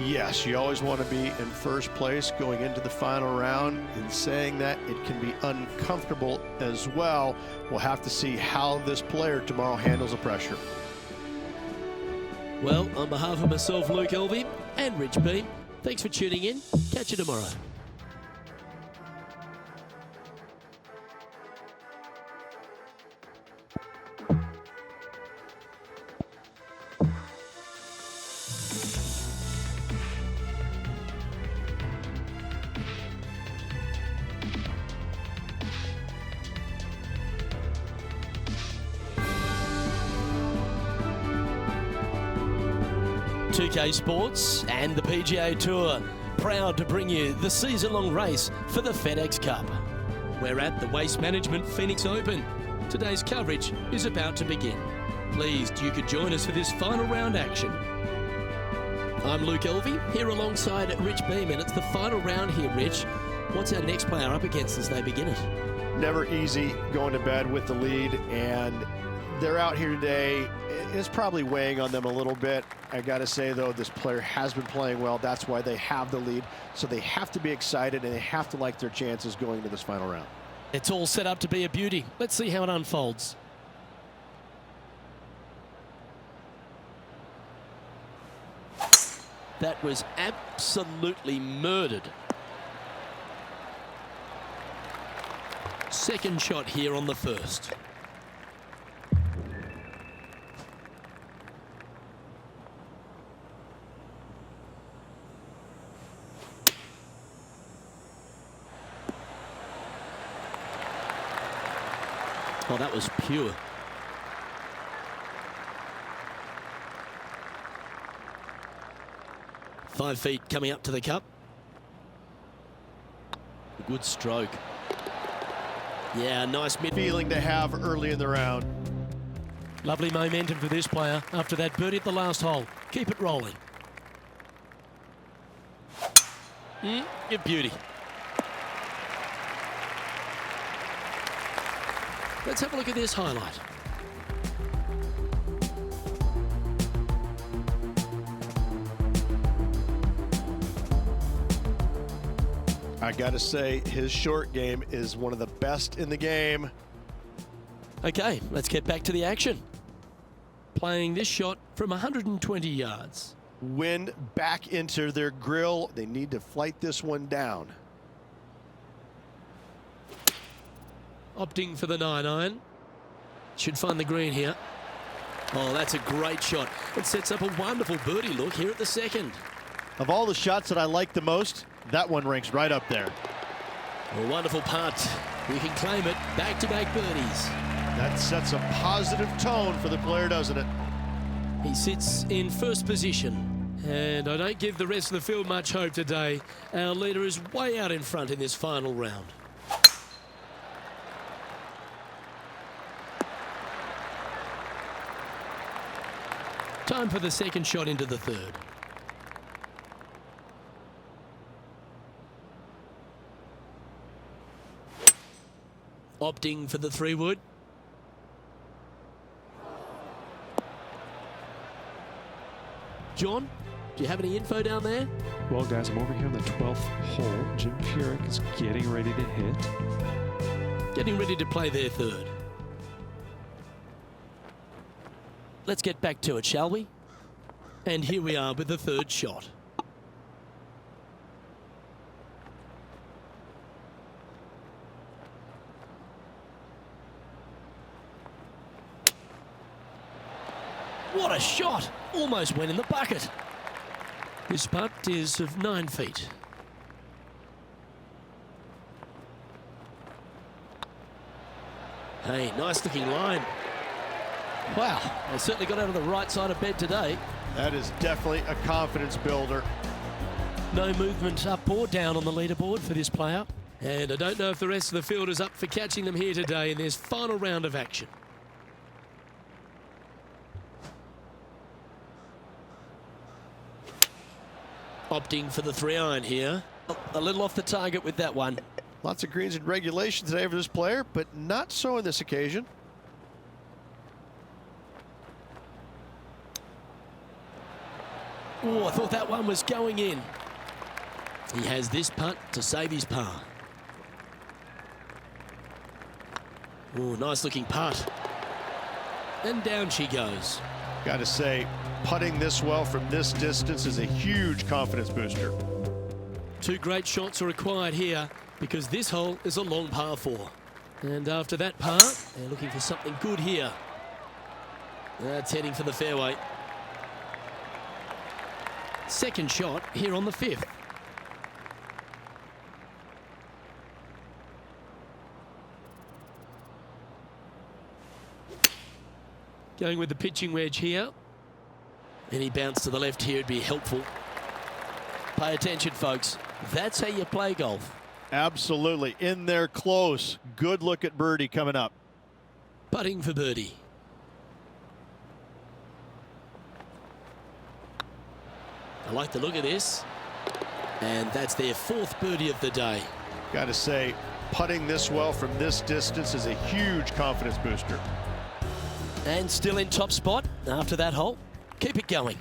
Yes, you always want to be in first place going into the final round. In saying that, it can be uncomfortable as well. We'll have to see how this player tomorrow handles the pressure. Well, on behalf of myself, Luke Elvey, and Rich B, thanks for tuning in. Catch you tomorrow. .2K Sports and the PGA Tour, proud to bring you the season-long race for the FedEx Cup. We're at the Waste Management Phoenix Open. Today's coverage is about to begin. Pleased you could join us for this final round action. I'm Luke Elvey, here alongside Rich Beam, and it's the final round here, Rich. What's our next player up against as they begin it? Never easy going to bed with the lead, and they're out here today. It's probably weighing on them a little bit. I got to say, though, this player has been playing well. That's why they have the lead. So they have to be excited, and they have to like their chances going into this final round. It's all set up to be a beauty. Let's see how it unfolds. That was absolutely murdered. Second shot here on the first. Oh, that was pure. Five feet coming up to the cup. Good stroke. Yeah, nice mid. Feeling to have early in the round. Lovely momentum for this player after that birdie at the last hole. Keep it rolling. Good beauty. Let's have a look at this highlight. I got to say, his short game is one of the best in the game. Okay, let's get back to the action. Playing this shot from 120 yards. Wind back into their grill. They need to flight this one down. Opting for the 9-iron. Should find the green here. Oh, that's a great shot. It sets up a wonderful birdie look here at the second. Of all the shots that I like the most, that one ranks right up there. A wonderful putt. You can claim it. Back-to-back birdies. That sets a positive tone for the player, doesn't it? He sits in first position. And I don't give the rest of the field much hope today. Our leader is way out in front in this final round. Time for the second shot into the third. Opting for the 3-wood. John, do you have any info down there? Well, guys, I'm over here on the 12th hole. Jim Furyk is getting ready to hit. Getting ready to play their third. Let's get back to it, shall we? And here we are with the third shot. What a shot! Almost went in the bucket. This putt is of 9 feet. Hey, nice looking line. Wow, they certainly got out of the right side of bed today. That is definitely a confidence builder. No movement up or down on the leaderboard for this player. And I don't know if the rest of the field is up for catching them here today in this final round of action. Opting for the 3-iron here. A little off the target with that one. Lots of greens in regulation today for this player, but not so on this occasion. Oh, I thought that one was going in. He has this putt to save his par. Oh, nice looking putt. And down she goes. Got to say, putting this well from this distance is a huge confidence booster. 2 great shots are required here because this hole is a long par 4. And after that par, they're looking for something good here. That's heading for the fairway. Second shot here on the 5th. Going with the pitching wedge here. Any bounce to the left here would be helpful. Pay attention, folks. That's how you play golf. Absolutely. In there close. Good look at birdie coming up. Putting for birdie. I like the look of this. And that's their 4th birdie of the day. Got to say, putting this well from this distance is a huge confidence booster. And still in top spot after that hole. Keep it going.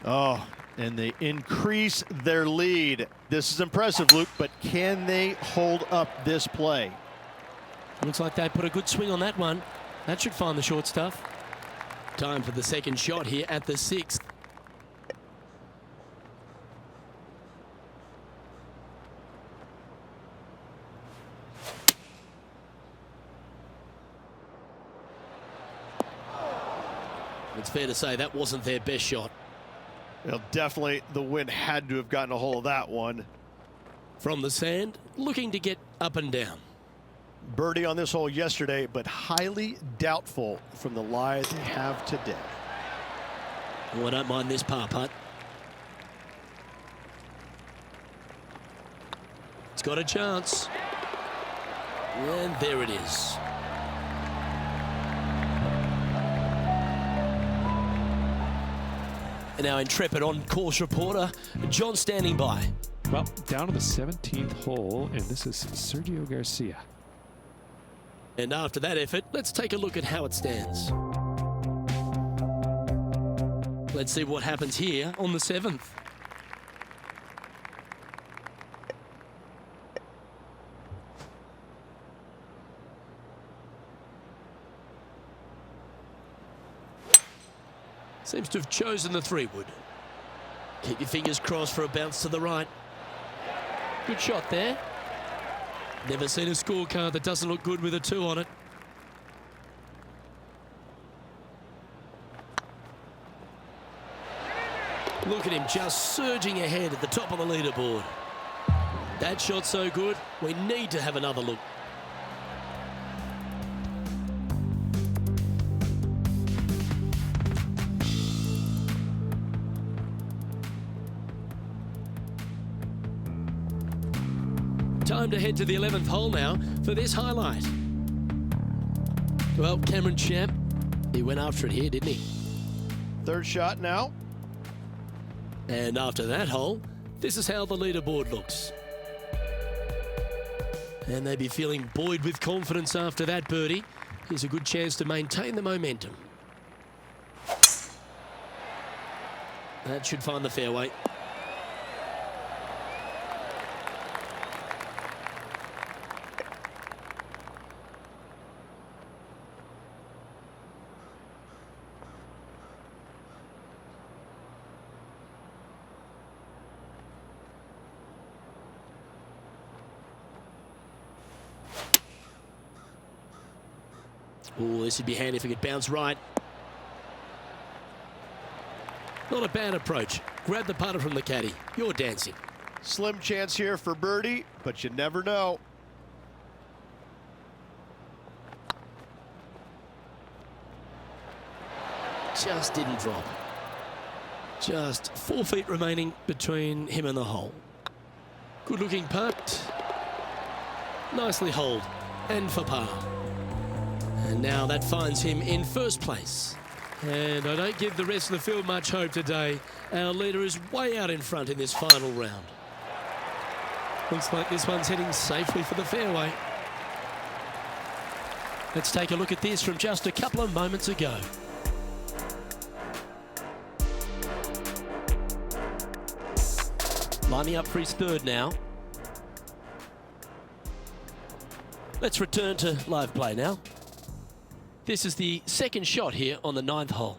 Oh, and they increase their lead. This is impressive, Luke, but can they hold up this play? Looks like they put a good swing on that one. That should find the short stuff. Time for the second shot here at the 6th. It's fair to say that wasn't their best shot. Well, definitely the wind had to have gotten a hold of that one. From the sand, looking to get up and down. Birdie on this hole yesterday, but highly doubtful from the lie they have today. Oh, I don't mind this par putt. It's got a chance. And there it is. And our intrepid on-course reporter, John, standing by. Well, down to the 17th hole, and this is Sergio Garcia. And after that effort, let's take a look at how it stands. Let's see what happens here on the 7th. Seems to have chosen the 3-wood. Keep your fingers crossed for a bounce to the right. Good shot there. Never seen a scorecard that doesn't look good with a 2 on it. Look at him just surging ahead at the top of the leaderboard. That shot so good, we need to have another look. Time to head to the 11th hole now for this highlight. Well, Cameron Champ, he went after it here, didn't he? Third shot now. And after that hole, this is how the leaderboard looks. And they'd be feeling buoyed with confidence after that birdie. Here's a good chance to maintain the momentum. That should find the fairway. Oh, this would be handy if it could bounce right. Not a bad approach. Grab the putter from the caddy. You're dancing. Slim chance here for birdie, but you never know. Just didn't drop. Just 4 feet remaining between him and the hole. Good looking putt. Nicely holed. And for par. And now that finds him in first place. And I don't give the rest of the field much hope today. Our leader is way out in front in this final round. Looks like this one's heading safely for the fairway. Let's take a look at this from just a couple of moments ago. Lining up for his 3rd now. Let's return to live play now. This is the 2nd shot here on the 9th hole.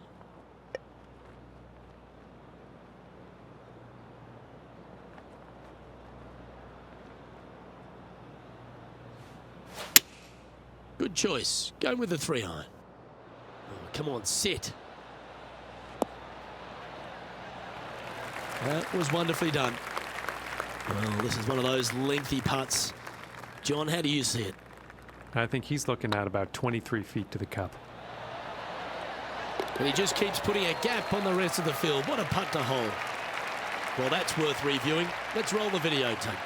Good choice. Going with the 3-iron. Oh, come on, sit. That was wonderfully done. Well, this is one of those lengthy putts. John, how do you see it? I think he's looking at about 23 feet to the cup. And he just keeps putting a gap on the rest of the field. What a putt to hole. Well, that's worth reviewing. Let's roll the videotape.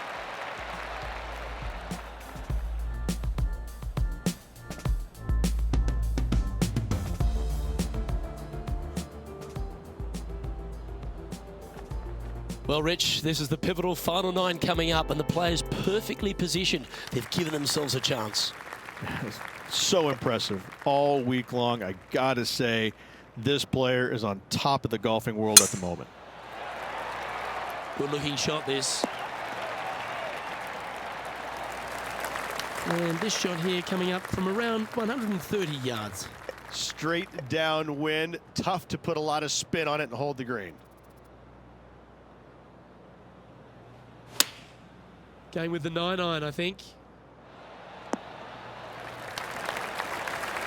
Well, Rich, this is the pivotal final 9 coming up, and the players perfectly positioned. They've given themselves a chance. So impressive all week long. I gotta say, this player is on top of the golfing world at the moment. Good looking shot, this. And this shot here coming up from around 130 yards. Straight downwind. Tough to put a lot of spin on it and hold the green. Going with the 9-iron, I think.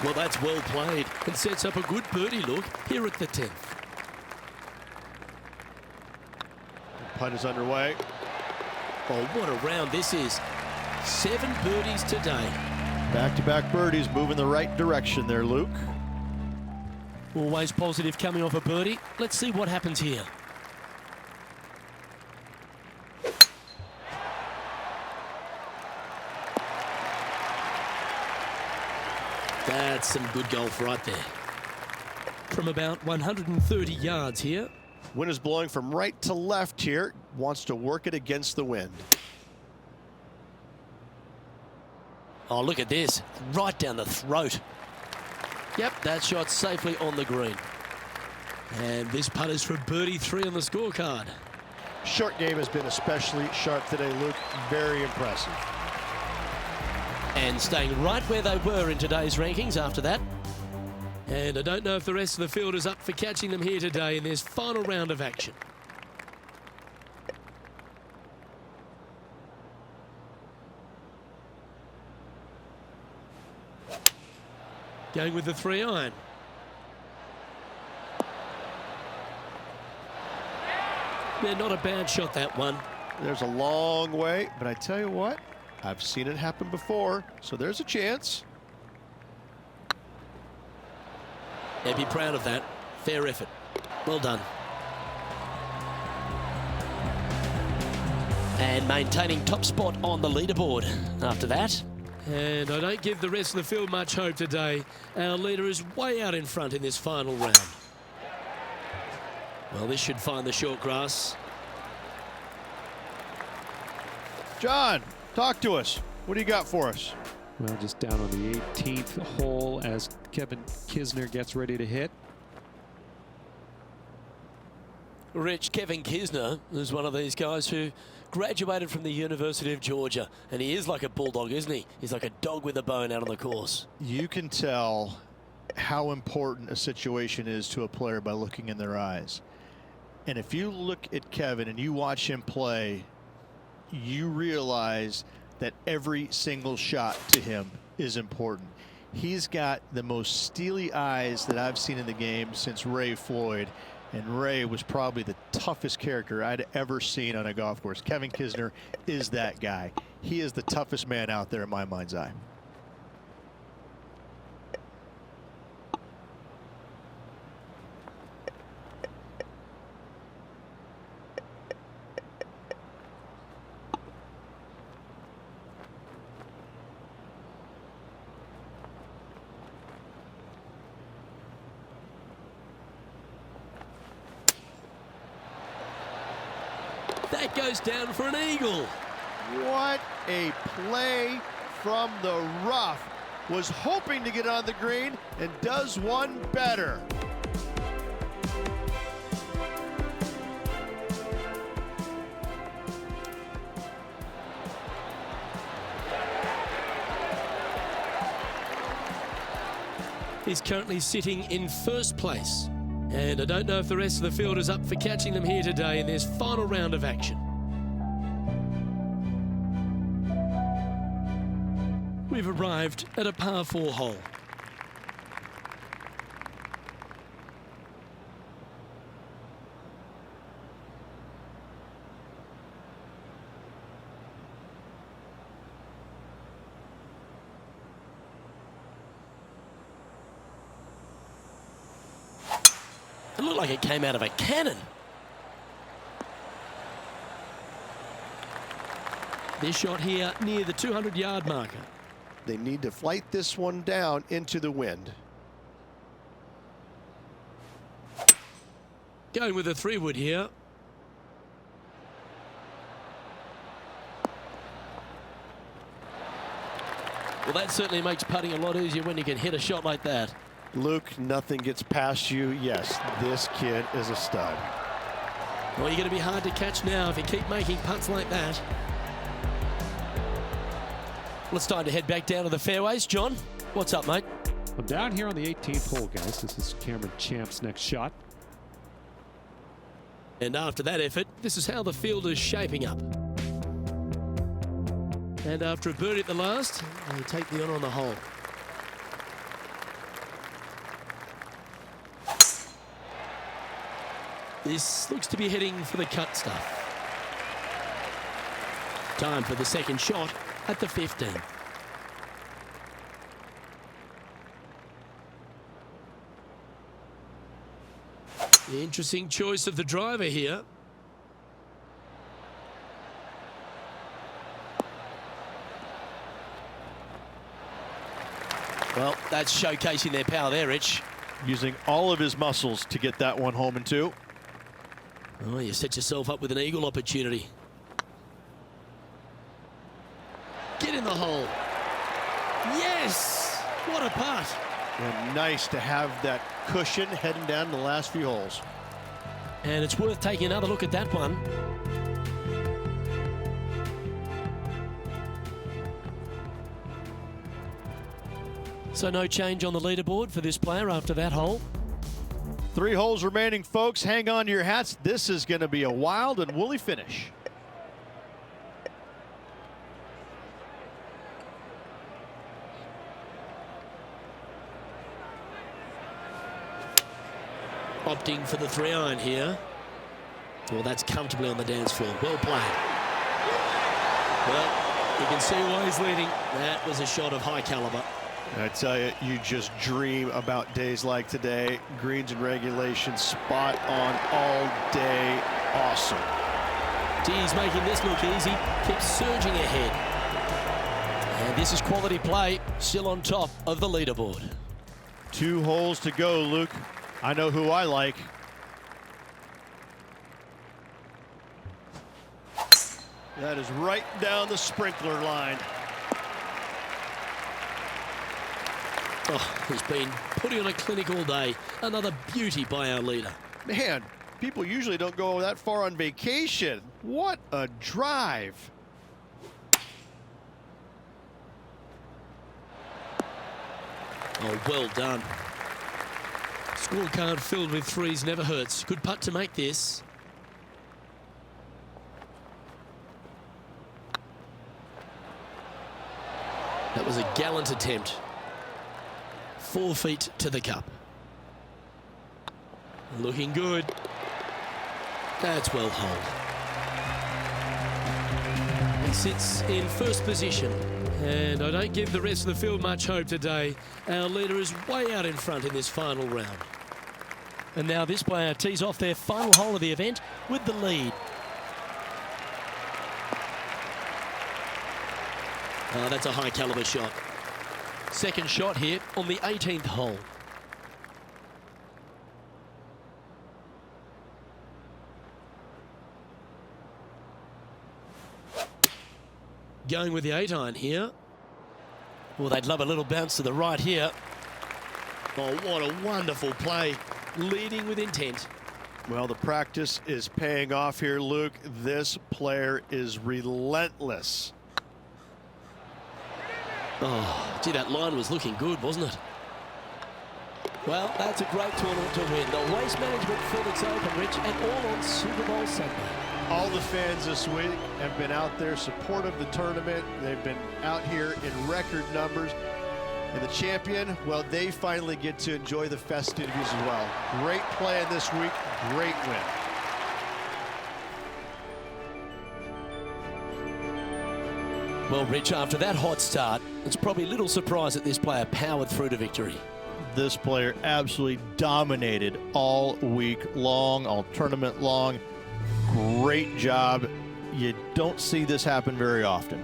Well, that's well played and sets up a good birdie look here at the 10th. Putt is underway. Oh, what a round this is. 7 birdies today. Back-to-back birdies moving the right direction there, Luke. Always positive coming off a birdie. Let's see what happens here. That's some good golf right there. From about 130 yards here. Wind is blowing from right to left here. Wants to work it against the wind. Oh, look at this. Right down the throat. Yep, that shot's safely on the green. And this putt is for birdie 3 on the scorecard. Short game has been especially sharp today, Luke. Very impressive. And staying right where they were in today's rankings after that. And I don't know if the rest of the field is up for catching them here today in this final round of action. Going with the 3-iron. Yeah, not a bad shot, that one. There's a long way, but I tell you what, I've seen it happen before, so there's a chance. Yeah, be proud of that. Fair effort. Well done. And maintaining top spot on the leaderboard after that. And I don't give the rest of the field much hope today. Our leader is way out in front in this final round. Well, this should find the short grass. John, talk to us. What do you got for us? Well, just down on the 18th hole as Kevin Kisner gets ready to hit. Rich, Kevin Kisner is one of these guys who graduated from the University of Georgia, and he is like a bulldog, isn't he? He's like a dog with a bone out on the course. You can tell how important a situation is to a player by looking in their eyes. And if you look at Kevin and you watch him play, you realize that every single shot to him is important. He's got the most steely eyes that I've seen in the game since Ray Floyd. And Ray was probably the toughest character I'd ever seen on a golf course. Kevin Kisner is that guy. He is the toughest man out there in my mind's eye. That goes down for an eagle. What a play from the rough. Was hoping to get on the green and does one better. He's currently sitting in first place. And I don't know if the rest of the field is up for catching them here today in this final round of action. We've arrived at a par 4 hole. It looked like it came out of a cannon. This shot here near the 200-yard marker. They need to flight this one down into the wind. Going with a 3-wood here. Well, that certainly makes putting a lot easier when you can hit a shot like that. Luke, nothing gets past you. Yes, this kid is a stud. Well, you're going to be hard to catch now if you keep making putts like that. Well, it's time to head back down to the fairways. John, what's up, mate? I'm down here on the 18th hole, guys. This is Cameron Champ's next shot. And after that effort, this is how the field is shaping up. And after a birdie at the last, they take the on the hole. This looks to be heading for the cut stuff. Time for the second shot at the 15. The interesting choice of the driver here. Well, that's showcasing their power there, Rich. Using all of his muscles to get that one home in 2. Oh, you set yourself up with an eagle opportunity. Get in the hole. Yes! What a putt. And nice to have that cushion heading down the last few holes. And it's worth taking another look at that one. So no change on the leaderboard for this player after that hole. 3 holes remaining, folks. Hang on to your hats. This is going to be a wild and woolly finish. Opting for the 3-iron here. Well, that's comfortably on the dance floor. Well played. Well, you can see why he's leading. That was a shot of high caliber. I tell you, you just dream about days like today. Greens and regulation, spot on all day. Awesome. He's making this look easy. Keeps surging ahead. And this is quality play. Still on top of the leaderboard. 2 holes to go, Luke. I know who I like. That is right down the sprinkler line. Oh, he's been putting on a clinic all day. Another beauty by our leader. Man, people usually don't go that far on vacation. What a drive. Oh, well done. Scorecard filled with 3s never hurts. Good putt to make this. That was a gallant attempt. 4 feet to the cup. Looking good. That's well holed. He sits in first position. And I don't give the rest of the field much hope today. Our leader is way out in front in this final round. And now this player tees off their final hole of the event with the lead. Oh, that's a high caliber shot. Second shot here on the 18th hole. Going with the 8-iron here. Well, they'd love a little bounce to the right here. Oh, what a wonderful play. Leading with intent. Well, the practice is paying off here, Luke. This player is relentless. Oh, gee, that line was looking good, wasn't it? Well, that's a great tournament to win. The Waste Management Phoenix Open, Rich, and all on Super Bowl Sunday. All the fans this week have been out there supportive of the tournament. They've been out here in record numbers. And the champion, well, they finally get to enjoy the festivities as well. Great play this week, great win. Well, Rich, after that hot start, it's probably little surprise that this player powered through to victory. This player absolutely dominated all week long, all tournament long. Great job. You don't see this happen very often.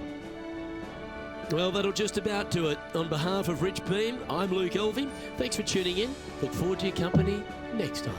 Well, that'll just about do it. On behalf of Rich Beam, I'm Luke Elving. Thanks for tuning in. Look forward to your company next time.